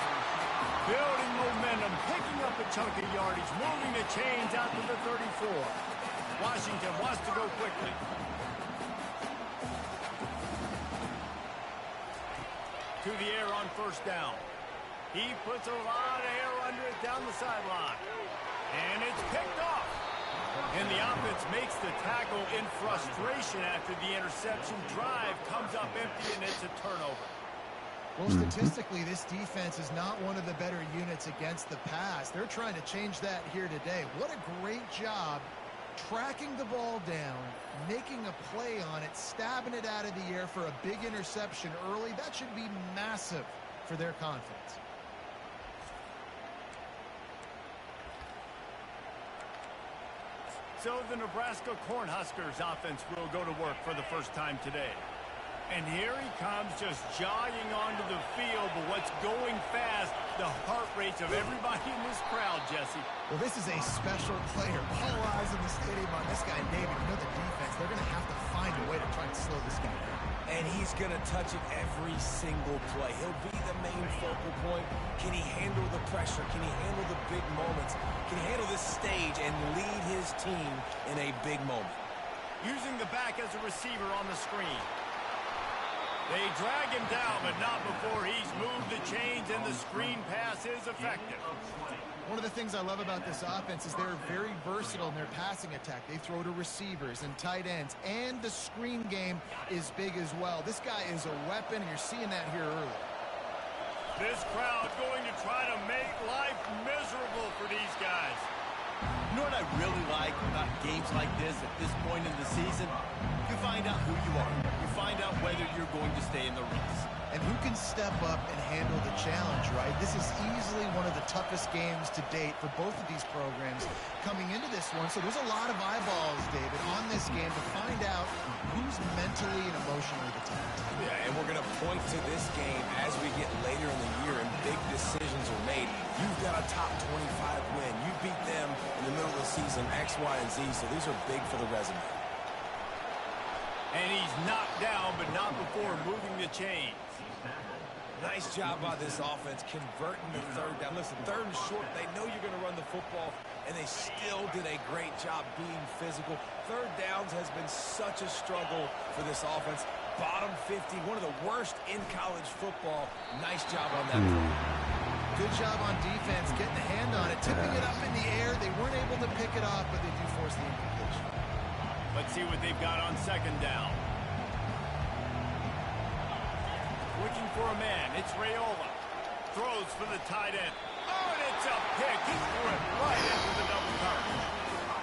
Building momentum, picking up a chunk of yardage, moving the chains out to the 34. Washington wants to go quickly. To the air on first down. He puts a lot of air under it down the sideline. And it's picked off. And the offense makes the tackle in frustration after the interception. Drive comes up empty, and it's a turnover. Well, statistically, this defense is not one of the better units against the pass. They're trying to change that here today. What a great job tracking the ball down, making a play on it, stabbing it out of the air for a big interception early. That should be massive for their confidence. So the Nebraska Cornhuskers offense will go to work for the first time today. And here he comes, just jogging onto the field. But what's going fast, the heart rates of everybody in this crowd, Jesse. Well, this is a special player. All eyes in the stadium on this guy, David. You know the defense. They're going to have to find a way to try and slow this guy down. And he's going to touch it every single play. He'll be the main focal point. Can he handle the pressure? Can he handle the big moments? Can he handle this stage and lead his team in a big moment? Using the back as a receiver on the screen. They drag him down, but not before he's moved the chains, and the screen pass is effective. One of the things I love about this offense is they're very versatile in their passing attack. They throw to receivers and tight ends, and the screen game is big as well. This guy is a weapon, and you're seeing that here early. This crowd going to try to make life miserable for these guys. You know what I really like about games like this at this point in the season? You find out who you are. You find out whether you're going to stay in the race. And who can step up and handle the challenge, right? This is easily one of the toughest games to date for both of these programs coming into this one. So there's a lot of eyeballs, David, on this game to find out who's mentally and emotionally the tasked. Yeah, and we're going to point to this game as we get later in the year and big decisions are made. You've got a top 25 win. You beat them in the middle of the season, X, Y, and Z, so these are big for the resume. And he's knocked down, but not before moving the chains. Nice job by this offense converting the third down. Listen, third and short, they know you're going to run the football, and they still did a great job being physical. Third downs has been such a struggle for this offense. Bottom 50, one of the worst in college football. Nice job on that. Good job on defense, getting a hand on it, tipping it up in the air. They weren't able to pick it off, but they do force the incompletion. Let's see what they've got on second down. Looking for a man. It's Raiola. Throws for the tight end. Oh, and it's a pick. He threw it right into the double coverage.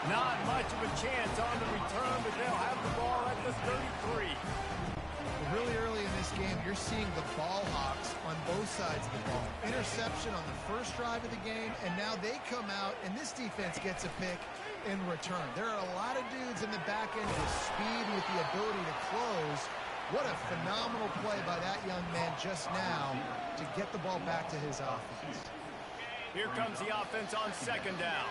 Not much of a chance on the return, but they'll have the ball at the 33. Really early in this game, you're seeing the ball hawks on both sides of the ball. Interception on the first drive of the game, and now they come out, and this defense gets a pick in return. There are a lot of dudes in the back end with speed, with the ability to close. What a phenomenal play by that young man just now to get the ball back to his offense. Here comes the offense on second down.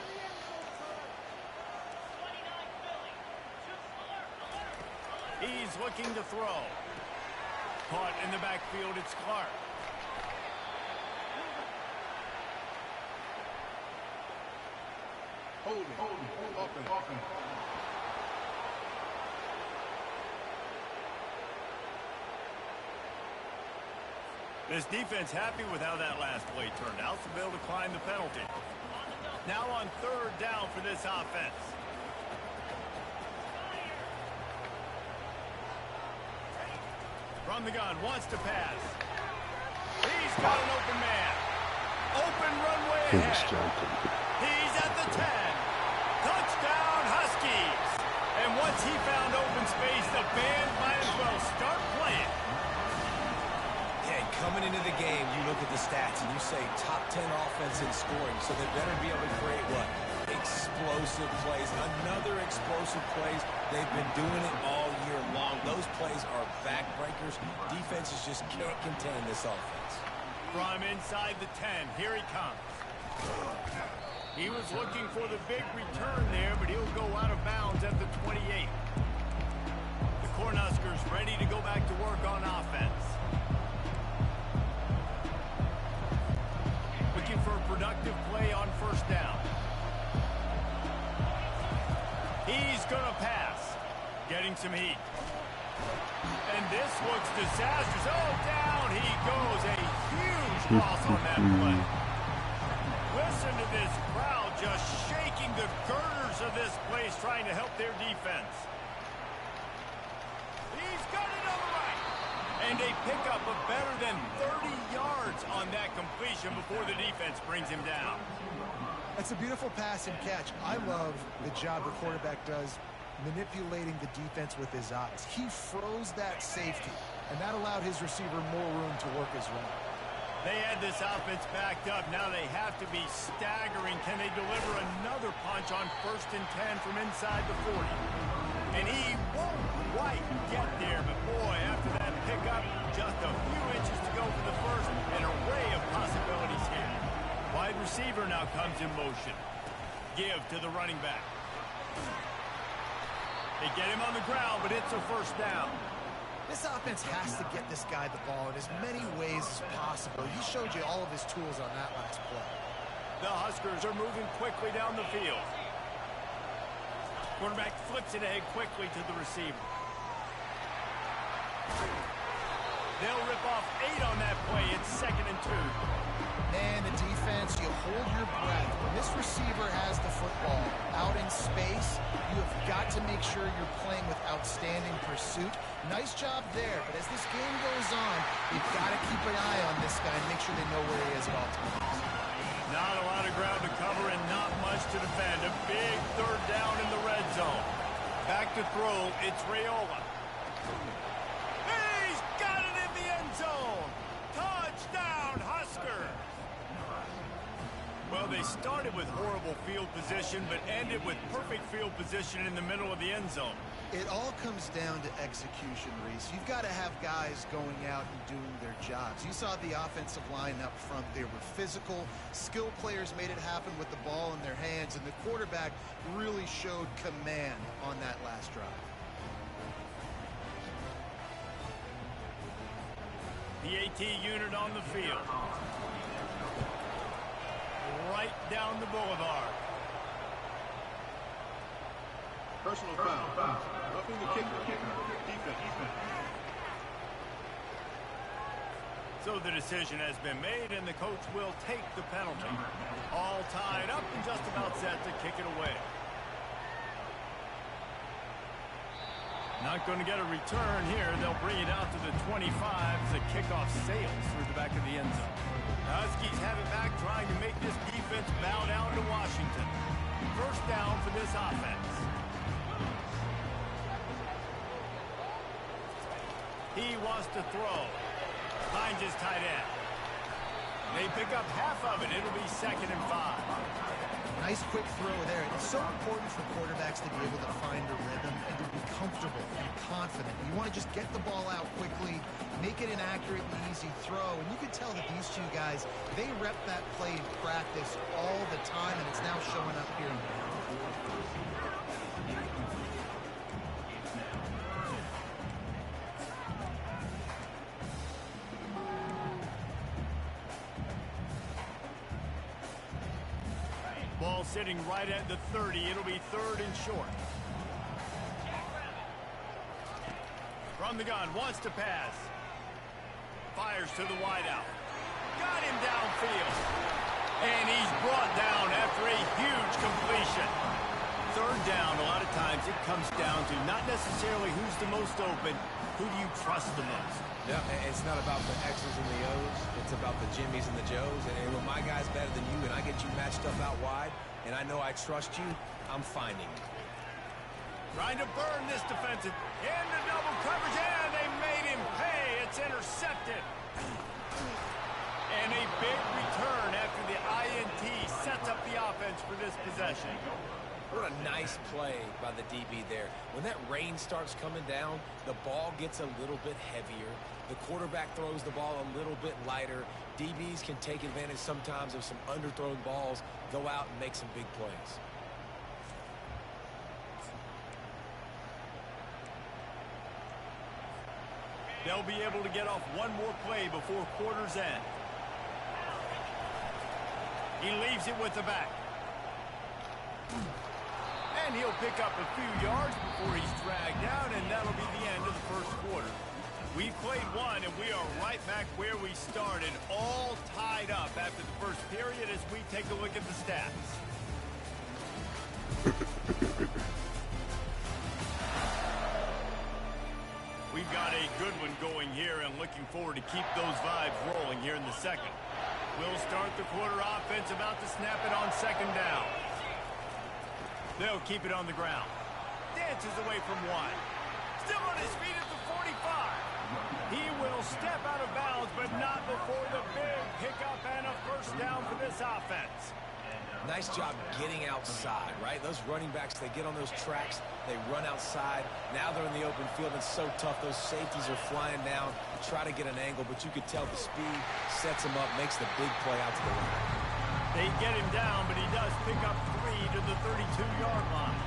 He's looking to throw. Caught in the backfield, it's Clark. This defense happy with how that last play turned out, so they'll decline the penalty. Now on third down for this offense. From the gun, wants to pass. He's got an open man. Open runway ahead. He's at the 10. Touchdown, Huskies. And once he found open space, the band might as well start playing. Coming into the game, you look at the stats and you say top 10 offense in scoring, so they better be able to create what? Explosive plays. Another explosive plays. They've been doing it all year long. Those plays are backbreakers. Defenses just can't contain this offense. From inside the 10, here he comes. He was looking for the big return there, but he'll go out of bounds at the 28. The Cornhuskers ready to go back to work on offense. For a productive play on first down. He's gonna pass. Getting some heat. And this looks disastrous. Oh, down he goes. A huge loss on that play. Listen to this crowd just shaking the girders of this place, trying to help their defense. He's got it on the right. And a pickup of better than 30 yards on that completion before the defense brings him down. That's a beautiful pass and catch. I love the job the quarterback does manipulating the defense with his eyes. He froze that safety, and that allowed his receiver more room to work his route. They had this offense backed up. Now they have to be staggering. Can they deliver another punch on 1st and 10 from inside the 40? And he won't quite get there, but boy, after that pickup, just a few inches to go for the first. An array of possibilities here. Wide receiver now comes in motion. Give to the running back. They get him on the ground, but it's a first down. This offense has to get this guy the ball in as many ways as possible. He showed you all of his tools on that last play. The Huskers are moving quickly down the field. Quarterback flips it ahead quickly to the receiver. They'll rip off 8 on that play. It's 2nd and 2. And the defense, you hold your breath. When this receiver has the football out in space, you have got to make sure you're playing with outstanding pursuit. Nice job there, but as this game goes on, you've got to keep an eye on this guy and make sure they know where he is at all times. Not a lot of ground to cover and not much to defend. A big third down in the red zone. Back to throw, it's Raiola. He's got it in the end zone. Touchdown, Husker. Well, they started with horrible field position, but ended with perfect field position in the middle of the end zone. It all comes down to execution, Reese. You've got to have guys going out and doing their jobs. You saw the offensive line up front. They were physical. Skilled players made it happen with the ball in their hands, and the quarterback really showed command on that last drive. The AT unit on the field. Right down the boulevard. Personal foul. Roughing the kicker. Defense. So the decision has been made, and the coach will take the penalty. All tied up and just about set to kick it away. Not going to get a return here. They'll bring it out to the 25 as the kickoff sails through the back of the end zone. The Huskies have it back, trying to make this defense bow down to Washington. First down for this offense. He wants to throw. Finds his tight end. They pick up half of it. It'll be 2nd and 5. Nice quick throw there. It's so important for quarterbacks to be able to find a rhythm and to be comfortable and confident. You want to just get the ball out quickly, make it an accurate and easy throw. And you can tell that these two guys, they rep that play in practice all the time, and it's now showing up here. Ball sitting right at the 30. It'll be 3rd and short. From the gun, wants to pass. Fires to the wideout. Got him downfield. And he's brought down after a huge completion. 3rd down, a lot of times it comes down to not necessarily who's the most open, who do you trust the most? Yeah, it's not about the X's and the O's. It's about the Jimmies and the Joes. And when my guy's better than you and I get you matched up out wide, and I know I trust you, I'm finding you. Trying to burn this defensive. Into double coverage, and they made him pay. It's intercepted. And a big return after the INT sets up the offense for this possession. What a nice play by the DB there. When that rain starts coming down, the ball gets a little bit heavier. The quarterback throws the ball a little bit lighter. DBs can take advantage sometimes of some underthrown balls, go out and make some big plays. They'll be able to get off one more play before quarter's end. He leaves it with the back. And he'll pick up a few yards before he's dragged down, and that'll be the end of the 1st quarter. We played one, and we are right back where we started, all tied up after the 1st period as we take a look at the stats. We've got a good one going here and looking forward to keep those vibes rolling here in the 2nd. We'll start the quarter offense, about to snap it on 2nd down. They'll keep it on the ground. Dances away from 1. Still on his feet at the 45. He will step out of bounds, but not before the big pickup and a 1st down for this offense. Nice job getting outside, right? Those running backs, they get on those tracks, they run outside. Now they're in the open field. It's so tough. Those safeties are flying down, try to get an angle, but you could tell the speed sets him up, makes the big play out to the right. They get him down, but he does pick up 3 to the 32-yard line.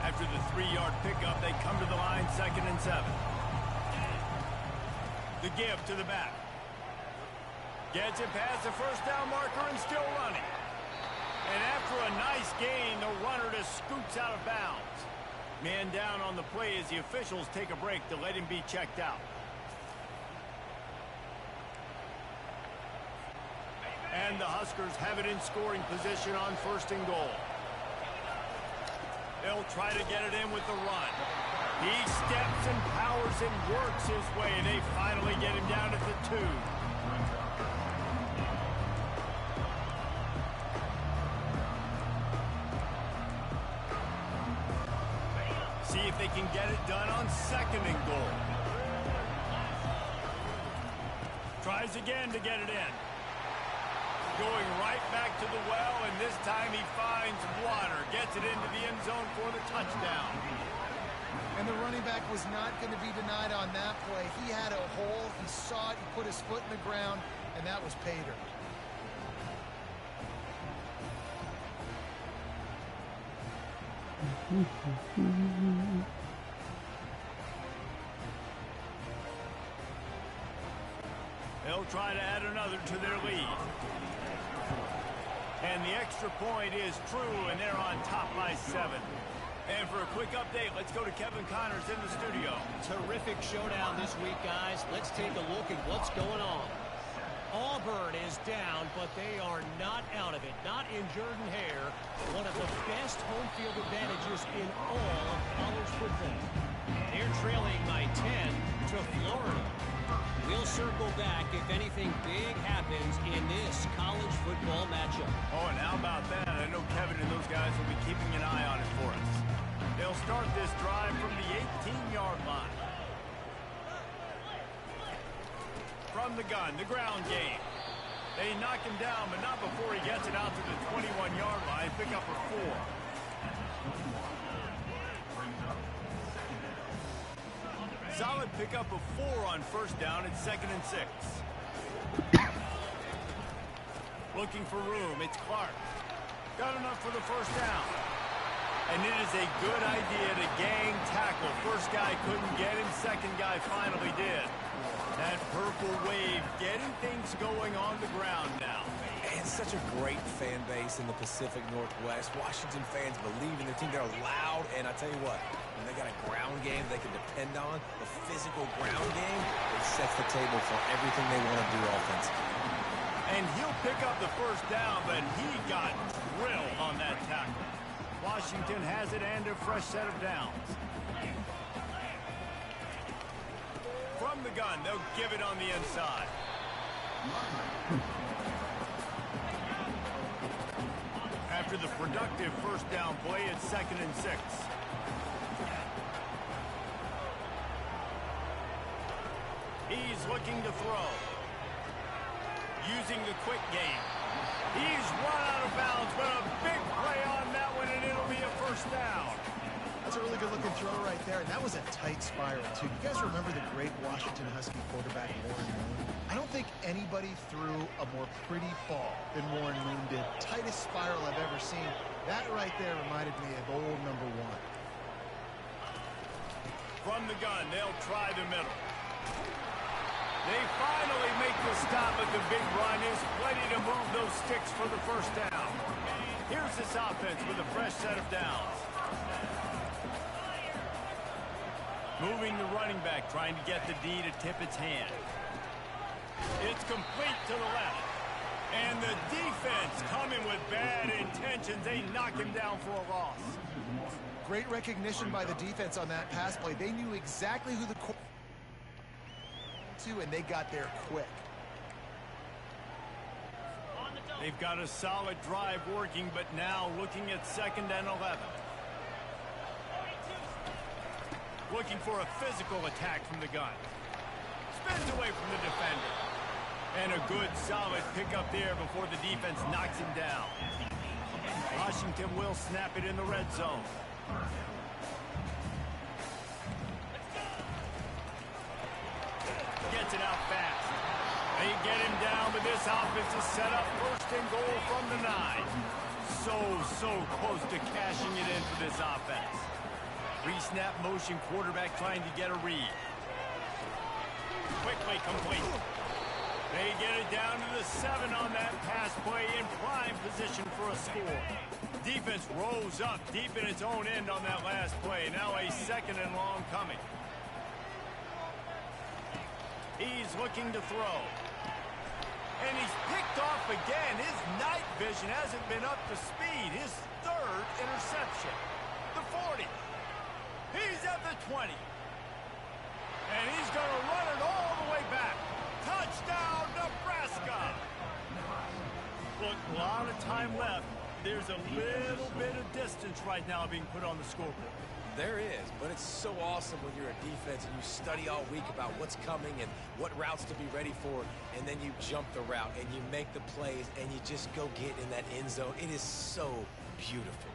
After the 3-yard pickup, they come to the line, 2nd and 7. The give to the back. Gets it past the 1st down marker and still running. And after a nice gain, the runner just scoots out of bounds. Man down on the play as the officials take a break to let him be checked out. And the Huskers have it in scoring position on 1st and goal. They'll try to get it in with the run. He steps and powers and works his way, and they finally get him down at the 2. See if they can get it done on 2nd and goal. Tries again to get it in. Going right back to the well, and this time he finds water. Gets it into the end zone for the touchdown. And the running back was not going to be denied on that play. He had a hole. He saw it. He put his foot in the ground, and that was pay dirt. They'll try to add another to their lead. And the extra point is true, and they're on top by 7. And for a quick update, let's go to Kevin Connors in the studio. Terrific showdown this week, guys. Let's take a look at what's going on. Auburn is down, but they are not out of it. Not in Jordan-Hare, one of the best home field advantages in all of college football. They're trailing by 10 to Florida. We'll circle back if anything big happens in this college football matchup. Oh, and how about that? I know Kevin and those guys will be keeping an eye on it for us. They'll start this drive from the 18-yard line. From the gun, the ground game. They knock him down, but not before he gets it out to the 21-yard line. Pick up a 4. Solid pickup of 4 on 1st down at 2nd and 6. Looking for room. It's Clark. Got enough for the 1st down. And it is a good idea to gang tackle. First guy couldn't get him. 2nd guy finally did. That purple wave getting things going on the ground now. And such a great fan base in the Pacific Northwest. Washington fans believe in their team. They're loud, and I tell you what, when they got a ground game they can depend on, the physical ground game, it sets the table for everything they want to do offensively. And he'll pick up the first down, but he got drilled on that tackle. Washington has it and a fresh set of downs. From the gun, they'll give it on the inside. After the productive first down play, it's 2nd and 6. He's looking to throw. Using the quick game. He's run out of bounds, but a big play on that one, and it'll be a first down. That's a really good-looking throw right there, and that was a tight spiral, too. You guys remember the great Washington Husky quarterback, Warren Moon? I don't think anybody threw a more pretty ball than Warren Moon did. Tightest spiral I've ever seen. That right there reminded me of old number 1. From the gun, they'll try the middle. They finally make the stop, but the big run is ready to move those sticks for the first down. Here's this offense with a fresh set of downs. Moving the running back, trying to get the D to tip its hand. It's complete to the left. And the defense coming with bad intentions. They knock him down for a loss. Great recognition by the defense on that pass play. They knew exactly who the and they got there quick. They've got a solid drive working, but now looking at 2nd and 11. Looking for a physical attack from the gun. Spins away from the defender. And a good, solid pickup there before the defense knocks him down. Washington will snap it in the red zone. Gets it out fast. They get him down, but this offense is set up 1st and goal from the 9. So close to cashing it in for this offense. Pre-snap motion, quarterback trying to get a read. Quickly complete. They get it down to the 7 on that pass play in prime position for a score. Defense rolls up deep in its own end on that last play. Now a 2nd and long coming. He's looking to throw. And he's picked off again. His night vision hasn't been up to speed. His 3rd interception. The 40. He's at the 20. And he's going to run it all the way back. Touchdown, Nebraska. Look, a lot of time left. There's a little bit of distance right now being put on the scoreboard. There is, but it's so awesome when you're a defense and you study all week about what's coming and what routes to be ready for, and then you jump the route and you make the plays and you just go get in that end zone. It is so beautiful.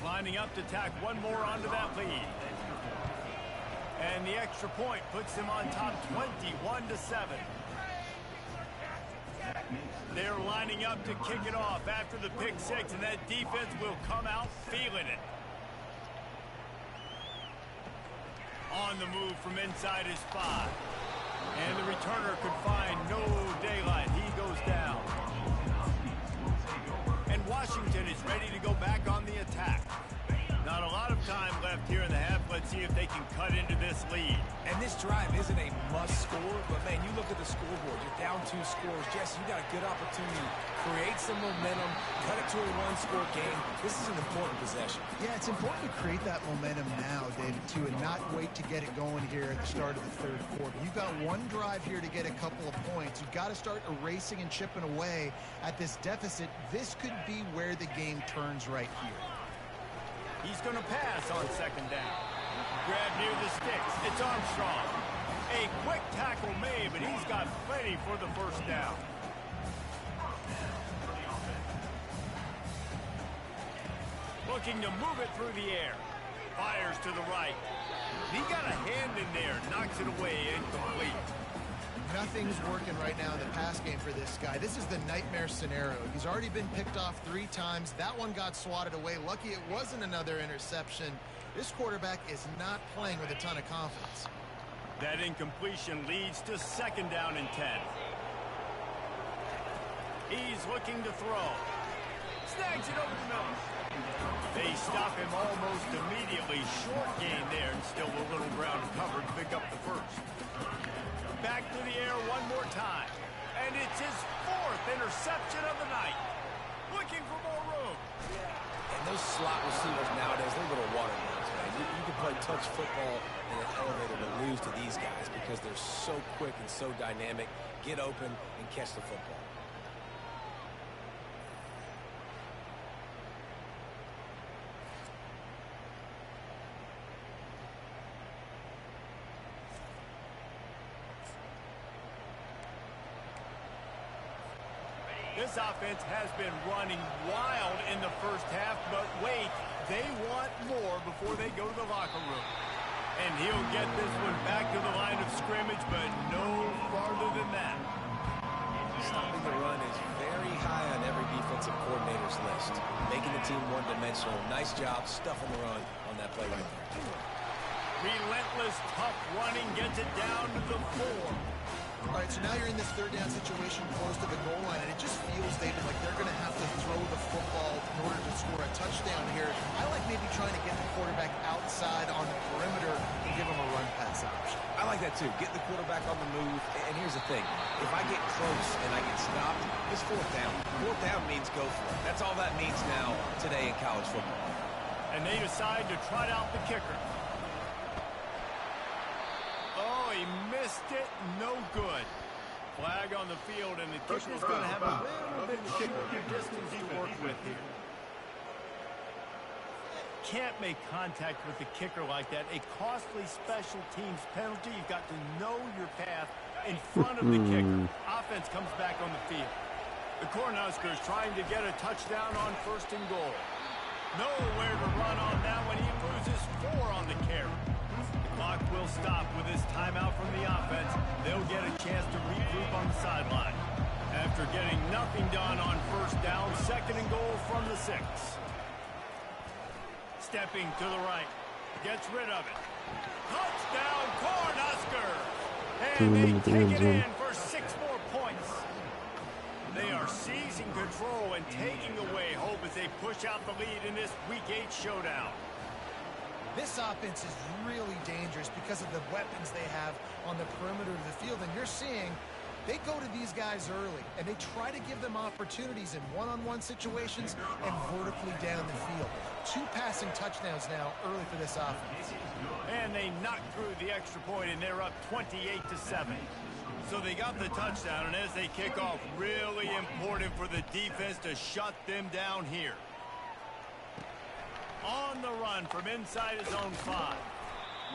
Lining up to tack one more onto that lead. And the extra point puts them on top 21-7. They're lining up to kick it off after the pick 6, and that defense will come out feeling it. On the move from inside his 5. And the returner could find no daylight. He goes down. And Washington is ready to go back on the attack. Not a lot of time left here in the half. Let's see if they can cut into this lead. And this drive isn't a must score, but man, you look at the scoreboard, you're down 2 scores. Jesse, you got a good opportunity to create some momentum, cut it to a 1-score game. This is an important possession. Yeah, it's important to create that momentum now, David, too, and not wait to get it going here at the start of the 3rd quarter. You've got one drive here to get a couple of points. You've got to start erasing and chipping away at this deficit. This could be where the game turns right here. He's going to pass on 2nd down. Grab near the sticks. It's Armstrong. A quick tackle made, but he's got plenty for the first down. Looking to move it through the air. Fires to the right. He got a hand in there. Knocks it away. Incomplete. Nothing's working right now in the pass game for this guy. This is the nightmare scenario. He's already been picked off 3 times. That one got swatted away. Lucky it wasn't another interception. This quarterback is not playing with a ton of confidence. That incompletion leads to 2nd down and 10. He's looking to throw. Snags it over the middle. They stop him almost immediately. Short gain there, and still a little ground covered. Pick up the first. Back to the air one more time. And it's his 4th interception of the night. Looking for more room. And those slot receivers nowadays, they're little watermelons, man. You can play touch football in an elevator to lose to these guys because they're so quick and so dynamic. Get open and catch the football. This offense has been running wild in the first half, but wait, they want more before they go to the locker room. And he'll get this one back to the line of scrimmage, but no farther than that. Stopping the run is very high on every defensive coordinator's list. Making the team one-dimensional. Nice job stuffing the run on that play right there. Relentless, tough running gets it down to the 4. All right, so now you're in this 3rd down situation close to the goal line, and it just feels, David, like they're going to have to throw the football in order to score a touchdown here. I like maybe trying to get the quarterback outside on the perimeter and give him a run-pass option. I like that, too. Get the quarterback on the move. And here's the thing. If I get close and I get stopped, it's 4th down. 4th down means go for it. That's all that means now today in college football. And they decide to trot out the kicker. Oh, he missed it. No good. Flag on the field, and the kicker's going to have a little bit of distance to work with here. Can't make contact with the kicker like that. A costly special teams penalty. You've got to know your path in front of the kicker. Offense comes back on the field. The Cornhuskers trying to get a touchdown on 1st and goal. Nowhere to run on that one. He loses 4 on the carry. Clock will stop with this timeout from the offense. They'll get a chance to regroup on the sideline. After getting nothing done on 1st down, 2nd and goal from the 6. Stepping to the right. Gets rid of it. Touchdown, Cornhuskers! And they take it in for 6 more points. They are seizing control and taking away hope as they push out the lead in this Week 8 showdown. This offense is really dangerous because of the weapons they have on the perimeter of the field. And you're seeing they go to these guys early, and they try to give them opportunities in one-on-one situations and vertically down the field. 2 passing touchdowns now early for this offense. And they knocked through the extra point, and they're up 28-7. So they got the touchdown, and as they kick off, really important for the defense to shut them down here. On the run from inside his own 5.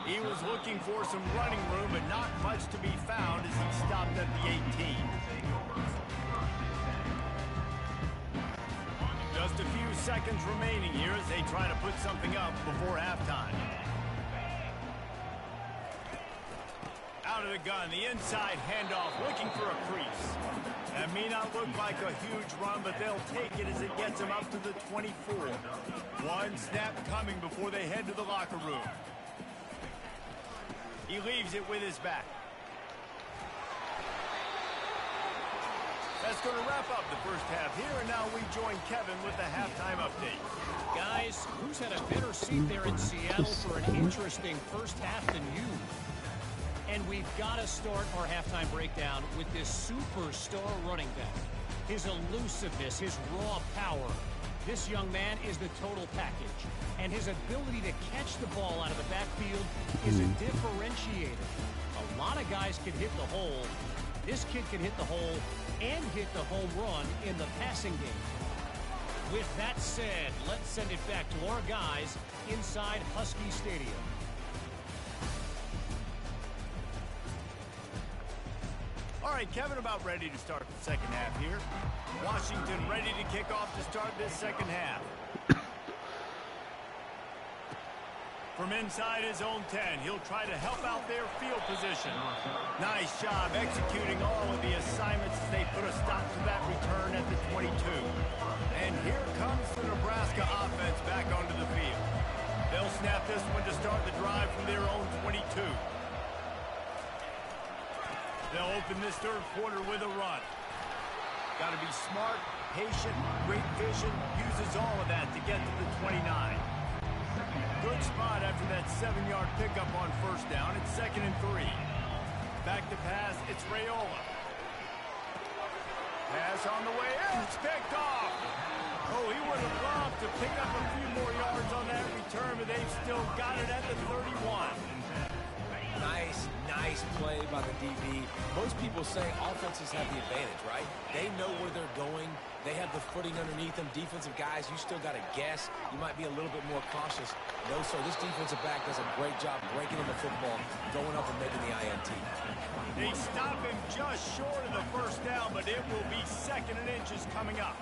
He was looking for some running room, but not much to be found as he stopped at the 18. Just a few seconds remaining here as they try to put something up before halftime. Out of the gun, the inside handoff, looking for a crease. That may not look like a huge run, but they'll take it as it gets them up to the 24. One snap coming before they head to the locker room. He leaves it with his back. That's going to wrap up the first half here, and now we join Kevin with the halftime update. Guys, who's had a better seat there in Seattle for an interesting first half than you? And we've got to start our halftime breakdown with this superstar running back. His elusiveness, his raw power. This young man is the total package. And his ability to catch the ball out of the backfield is a differentiator. A lot of guys can hit the hole. This kid can hit the hole and hit the home run in the passing game. With that said, let's send it back to our guys inside Husky Stadium. All right, Kevin, about ready to start the second half here. Washington ready to kick off to start this second half. From inside his own 10, he'll try to help out their field position. Nice job executing all of the assignments as they put a stop to that return at the 22. And here comes the Nebraska offense back onto the field. They'll snap this one to start the drive from their own 22. They'll open this third quarter with a run. Got to be smart, patient, great vision, uses all of that to get to the 29. Good spot after that 7-yard pickup on first down. It's 2nd and 3. Back to pass, it's Raiola. Pass on the way in, it's picked off. Oh, he would have loved to pick up a few more yards on that return, but they've still got it at the 31. Nice play by the DB. Most people saying offenses have the advantage, right? They know where they're going. They have the footing underneath them. Defensive guys, you still got to guess. You might be a little bit more cautious. No, sir, this defensive back does a great job breaking in the football, going up and making the INT. They stop him just short of the first down, but it will be 2nd and inches coming up.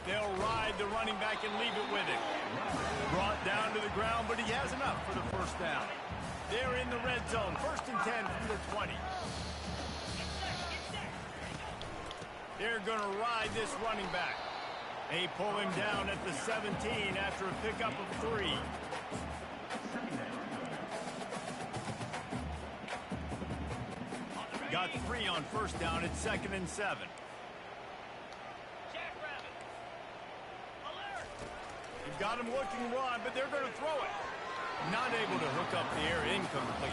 They'll ride the running back and leave it with him. Brought down to the ground, but he has enough for the first down. They're in the red zone. 1st and 10 from the 20. They're going to ride this running back. They pull him down at the 17 after a pickup of 3. Got 3 on first down. It's 2nd and 7. You've got him looking run, but they're going to throw it. Not able to hook up the air, incomplete.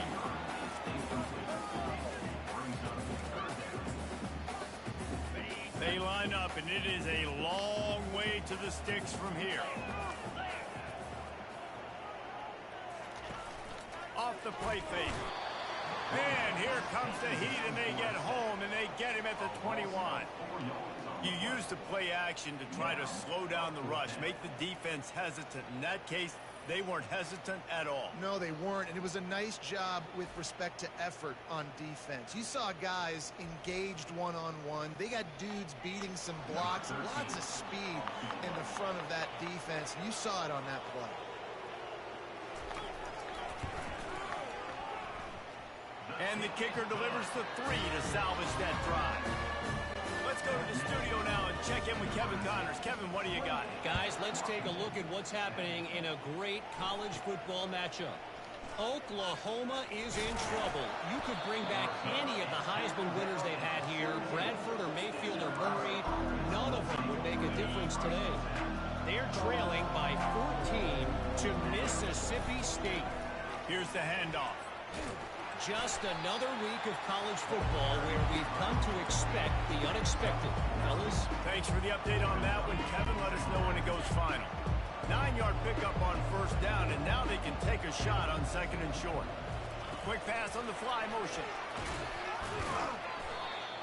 They line up, and it is a long way to the sticks from here. Off the play fake. And here comes the heat, and they get home, and they get him at the 21. You use the play action to try to slow down the rush, make the defense hesitant. In that case, they weren't hesitant at all. No, they weren't, and it was a nice job with respect to effort on defense. You saw guys engaged one-on-one. They got dudes beating some blocks and lots of speed in the front of that defense. You saw it on that play. And the kicker delivers the 3 to salvage that drive. Let's go to the studio now and check in with Kevin Connors. Kevin, what do you got? Guys, let's take a look at what's happening in a great college football matchup. Oklahoma is in trouble. You could bring back any of the Heisman winners they've had here, Bradford or Mayfield or Murray. None of them would make a difference today. They're trailing by 14 to Mississippi State. Here's the handoff. Just another week of college football where we've come to expect the unexpected. Fellas? Thanks for the update on that one, Kevin. Let us know when it goes final. 9-yard pickup on first down, and now they can take a shot on 2nd and short. Quick pass on the fly motion.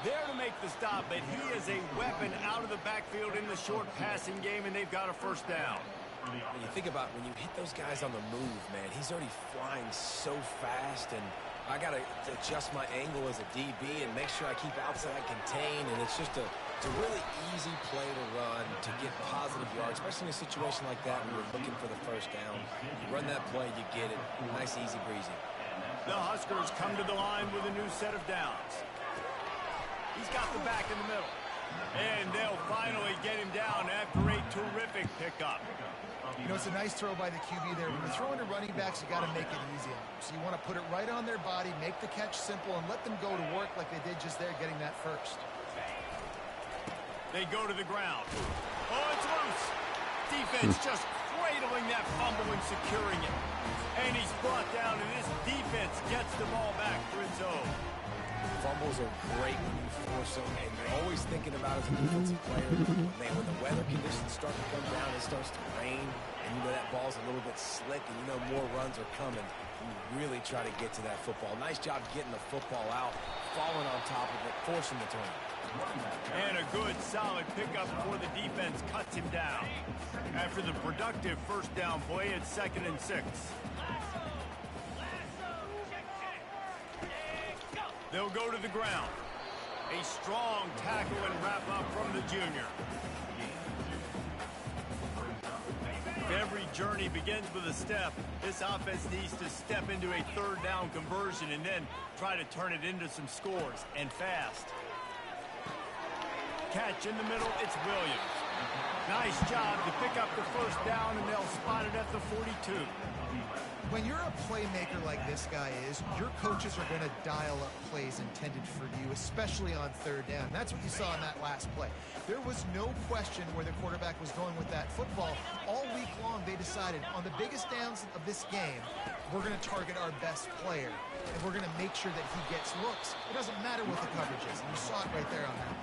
There to make the stop, but he is a weapon out of the backfield in the short passing game, and they've got a first down. When you think about when you hit those guys on the move, man, he's already flying so fast, and I got to adjust my angle as a DB and make sure I keep outside contained, and it's just a really easy play to run to get positive yards, especially in a situation like that when you're looking for the first down. You run that play, you get it. Nice, easy breezy. The Huskers come to the line with a new set of downs. He's got the back in the middle. And they'll finally get him down after a terrific pickup. You know, it's a nice throw by the QB there. When you're throwing to running backs, you got to make it easy on them. So you want to put it right on their body, make the catch simple, and let them go to work like they did just there, getting that first. They go to the ground. Oh, it's loose. Defense just cradling that fumble and securing it. And he's brought down, and this defense gets the ball back for its own. Fumbles are great when you force them, and you're always thinking about as a defensive player, man, when the weather conditions start to come down, it starts to rain, and you know that ball's a little bit slick, and you know more runs are coming. You really try to get to that football. Nice job getting the football out, falling on top of it, forcing the turn. And a good, solid pickup before the defense cuts him down. After the productive first down play, it's 2nd and 6. They'll go to the ground. A strong tackle and wrap up from the junior. If every journey begins with a step, this offense needs to step into a third down conversion and then try to turn it into some scores, and fast. Catch in the middle, it's Williams. Nice job to pick up the first down, and they'll spot it at the 42. When you're a playmaker like this guy is, your coaches are going to dial up plays intended for you, especially on third down. That's what you saw in that last play. There was no question where the quarterback was going with that football. All week long, they decided on the biggest downs of this game, we're going to target our best player, and we're going to make sure that he gets looks. It doesn't matter what the coverage is, and you saw it right there on that.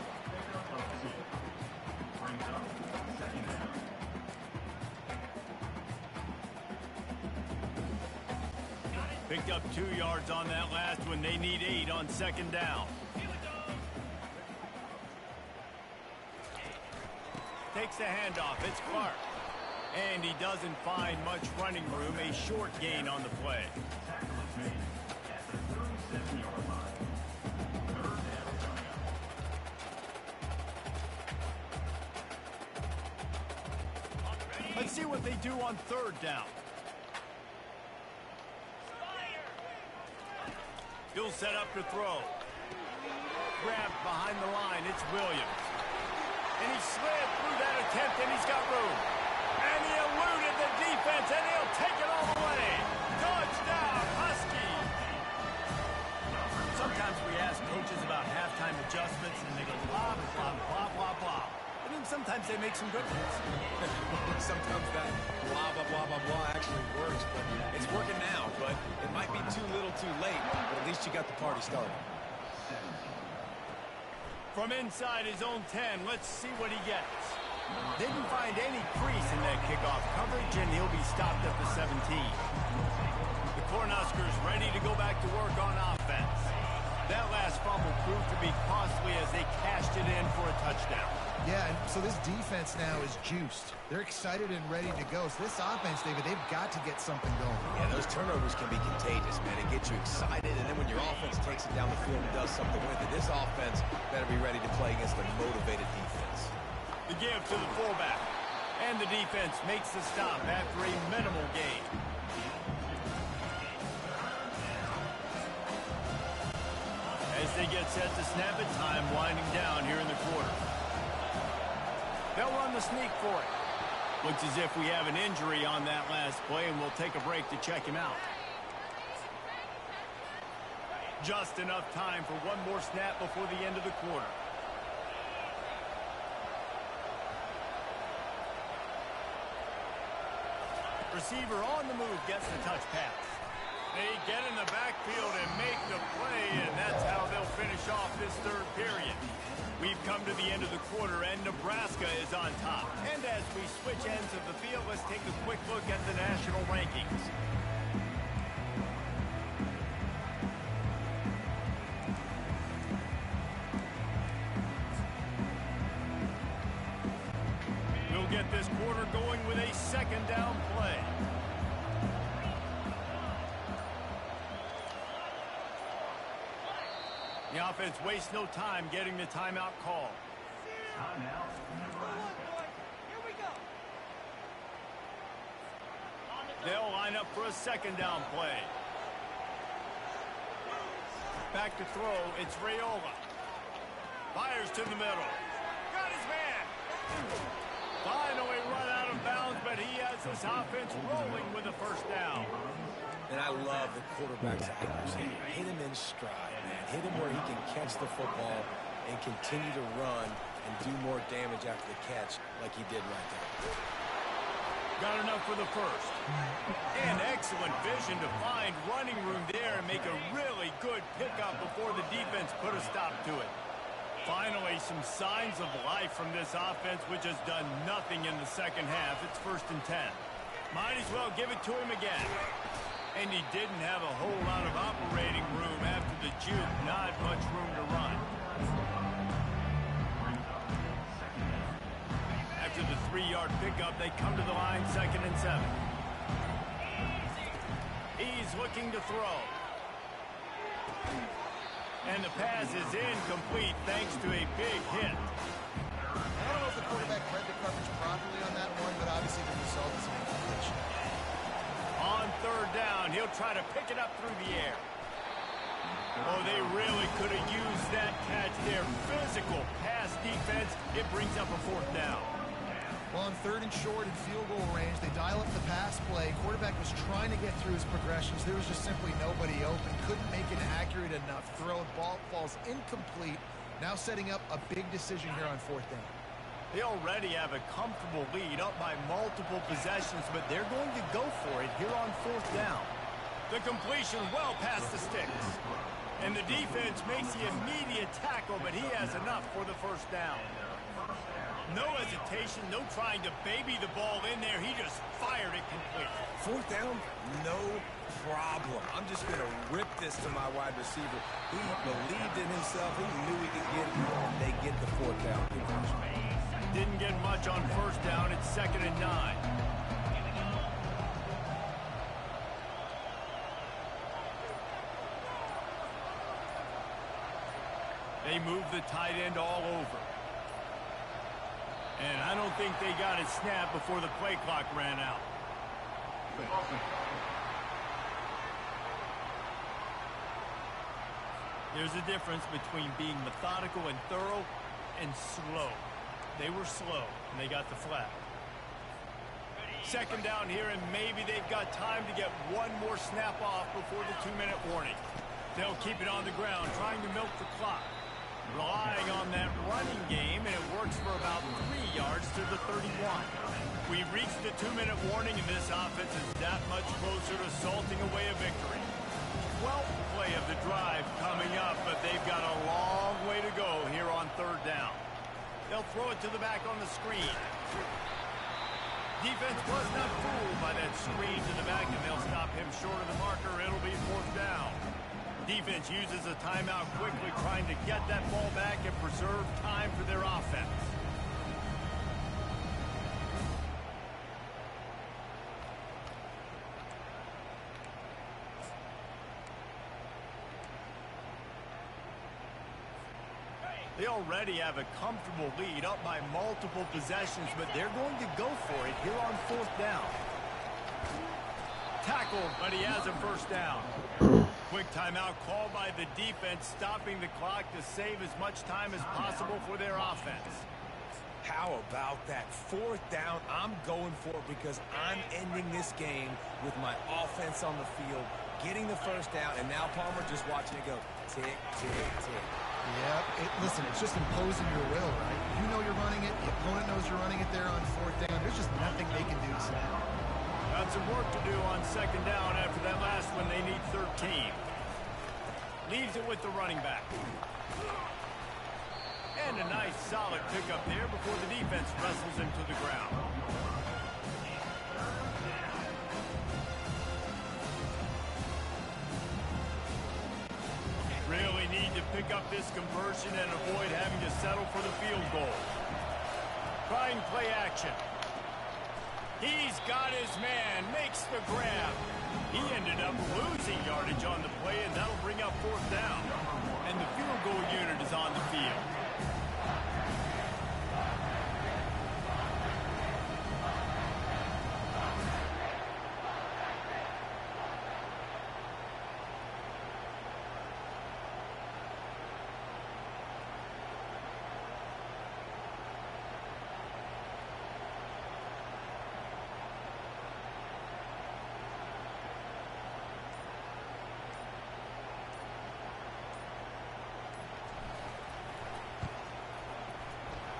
Picked up 2 yards on that last one. They need 8 on second down. Takes the handoff. It's Clark. And he doesn't find much running room. A short gain on the play. Let's see what they do on third down. He'll set up to throw. Grabbed behind the line. It's Williams. And he slid through that attempt, and he's got room. And he eluded the defense, and he'll take it all the way. Touchdown, Husky. Sometimes we ask coaches about halftime adjustments, and they go blah, blah, blah, blah, blah. And then sometimes they make some good ones. Sometimes that blah, blah, blah, blah, blah actually works, but it's working now. But it might be too little too late, but at least you got the party started. From inside his own 10, let's see what he gets. Didn't find any crease in that kickoff coverage, and he'll be stopped at the 17. The Cornhuskers ready to go back to work on offense. That last fumble proved to be costly as they cashed it in for a touchdown. Yeah, and so this defense now is juiced. They're excited and ready to go. So this offense, David, they've got to get something going. Yeah, those turnovers can be contagious, man. It gets you excited, and then when your offense takes it down the field and does something with it, this offense better be ready to play against a motivated defense. The give to the fullback. And the defense makes the stop after a minimal gain. As they get set to snap it, time winding down here in the quarter. They'll run the sneak for it. Looks as if we have an injury on that last play, and we'll take a break to check him out. Just enough time for one more snap before the end of the quarter. Receiver on the move gets the touch pass. They get in the backfield and make the play, and that's how they'll finish off this third period. We've come to the end of the quarter, and Nebraska is on top. And as we switch ends of the field, let's take a quick look at the national rankings. We'll get this quarter going with a second down play. The offense wastes no time getting the timeout call. They'll line up for a second down play. Back to throw, it's Raiola. Fires to the middle. Got his man. Finally run out of bounds, but he has this offense rolling with a first down. And I love the quarterback's accuracy. Hit him in stride, man. Hit him where he can catch the football and continue to run and do more damage after the catch like he did right there. Got enough for the first. And excellent vision to find running room there and make a really good pickup before the defense put a stop to it. Finally, some signs of life from this offense, which has done nothing in the second half. It's 1st and 10. Might as well give it to him again. And he didn't have a whole lot of operating room after the juke. Not much room to run. After the 3-yard pickup, they come to the line 2nd and 7. He's looking to throw. And the pass is incomplete thanks to a big hit. I don't know if the quarterback read the coverage properly on that one, but obviously the result is an incompletion. On 3rd down, he'll try to pick it up through the air. Oh, they really could have used that catch there. Physical pass defense. It brings up a 4th down. Well, on 3rd and short and field goal range, they dial up the pass play. Quarterback was trying to get through his progressions. There was just simply nobody open. Couldn't make an accurate enough throw. Ball falls incomplete. Now setting up a big decision here on 4th down. They already have a comfortable lead up by multiple possessions, but they're going to go for it here on 4th down. The completion well past the sticks. And the defense makes the immediate tackle, but he has enough for the 1st down. No hesitation, no trying to baby the ball in there. He just fired it complete. 4th down, no problem. I'm just going to rip this to my wide receiver. He believed in himself. He knew he could get it. They get the 4th down conversion. Didn't get much on 1st down. It's 2nd and 9. They move the tight end all over. And I don't think they got it snapped before the play clock ran out. There's a difference between being methodical and thorough and slow. They were slow, and they got the flag. 2nd down here, and maybe they've got time to get one more snap off before the 2-minute warning. They'll keep it on the ground, trying to milk the clock. Relying on that running game, and it works for about 3 yards to the 31. We've reached the 2-minute warning, and this offense is that much closer to salting away a victory. 12th play of the drive coming up, but they've got a long way to go here on 3rd down. They'll throw it to the back on the screen. Defense was not fooled by that screen to the back, and they'll stop him short of the marker. It'll be 4th down. Defense uses a timeout quickly, trying to get that ball back and preserve time for their offense. They already have a comfortable lead up by multiple possessions, but they're going to go for it here on 4th down. Tackled, but he has a 1st down. Quick timeout called by the defense, stopping the clock to save as much time as possible for their offense. How about that 4th down? I'm going for it because I'm ending this game with my offense on the field, getting the 1st down, and now Palmer just watching it go tick, tick, tick. Yep. Listen, it's just imposing your will, right? You know you're running it. The opponent knows you're running it there on 4th down. There's just nothing they can do to stop it. Got some work to do on 2nd down after that last one. They need 13. Leaves it with the running back. And a nice solid pickup there before the defense wrestles him to the ground. Really need to pick up this conversion and avoid having to settle for the field goal. Trying play action. He's got his man, makes the grab. He ended up losing yardage on the play, and that'll bring up 4th down. And the field goal unit is on the field.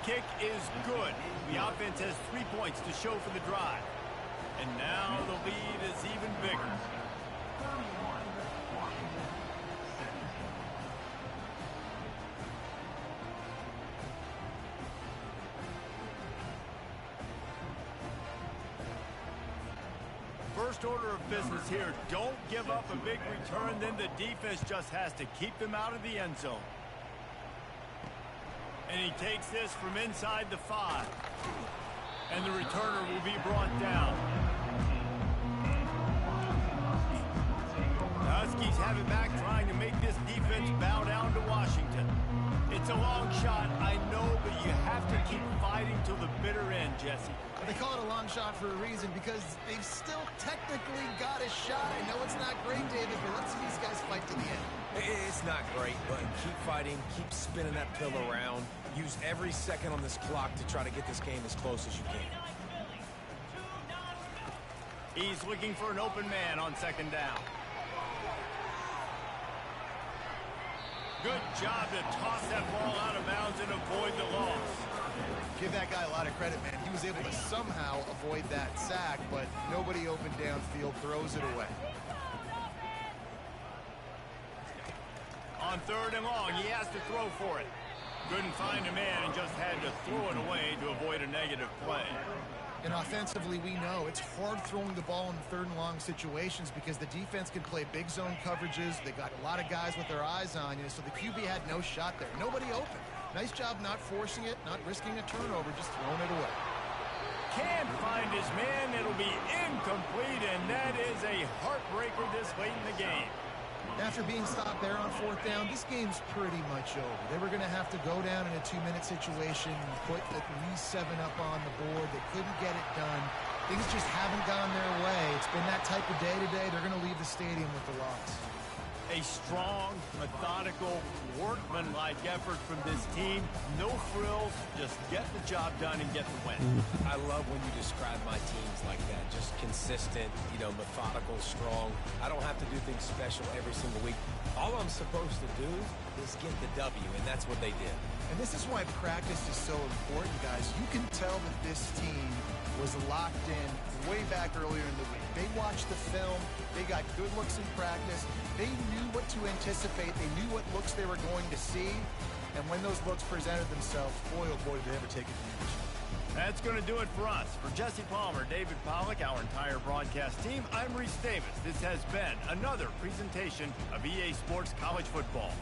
Kick is good. The offense has 3 points to show for the drive. And now the lead is even bigger. First order of business here. Don't give up a big return. Then the defense just has to keep them out of the end zone. And he takes this from inside the 5. And the returner will be brought down. The Huskies have it back, trying to make this defense bow down to Washington. It's a long shot, I know, but you have to keep fighting till the bitter end, Jesse. They call it a long shot for a reason because they've still technically got a shot. I know it's not great, David, but let's see these guys fight to the end. It's not great, but keep fighting, keep spinning that pill around. Use every second on this clock to try to get this game as close as you can. He's looking for an open man on second down. Good job to toss that ball out of bounds and avoid the loss. Give that guy a lot of credit, man. He was able to somehow avoid that sack, but nobody open downfield, throws it away. On third and long, he has to throw for it. Couldn't find a man and just had to throw it away to avoid a negative play. And offensively, we know it's hard throwing the ball in third and long situations because the defense can play big zone coverages. They got a lot of guys with their eyes on you, so the QB had no shot there. Nobody open. Nice job not forcing it, not risking a turnover, just throwing it away. Can't find his man. It'll be incomplete, and that is a heartbreaker this late in the game. After being stopped there on fourth down, this game's pretty much over. They were going to have to go down in a 2-minute situation and put at least 7 up on the board. They couldn't get it done. Things just haven't gone their way. It's been that type of day today. They're going to leave the stadium with the loss. A strong, methodical, workman-like effort from this team. No frills, just get the job done and get the win. I love when you describe my teams like that. Just consistent, methodical, strong. I don't have to do things special every single week. All I'm supposed to do is get the W, and that's what they did. And this is why practice is so important, guys. You can tell that this team was locked in way back earlier in the week. They watched the film. They got good looks in practice. They knew what to anticipate. They knew what looks they were going to see. And when those looks presented themselves, boy, oh boy, did they ever take advantage. That's going to do it for us. For Jesse Palmer, David Pollack, our entire broadcast team, I'm Reese Davis. This has been another presentation of EA Sports College Football.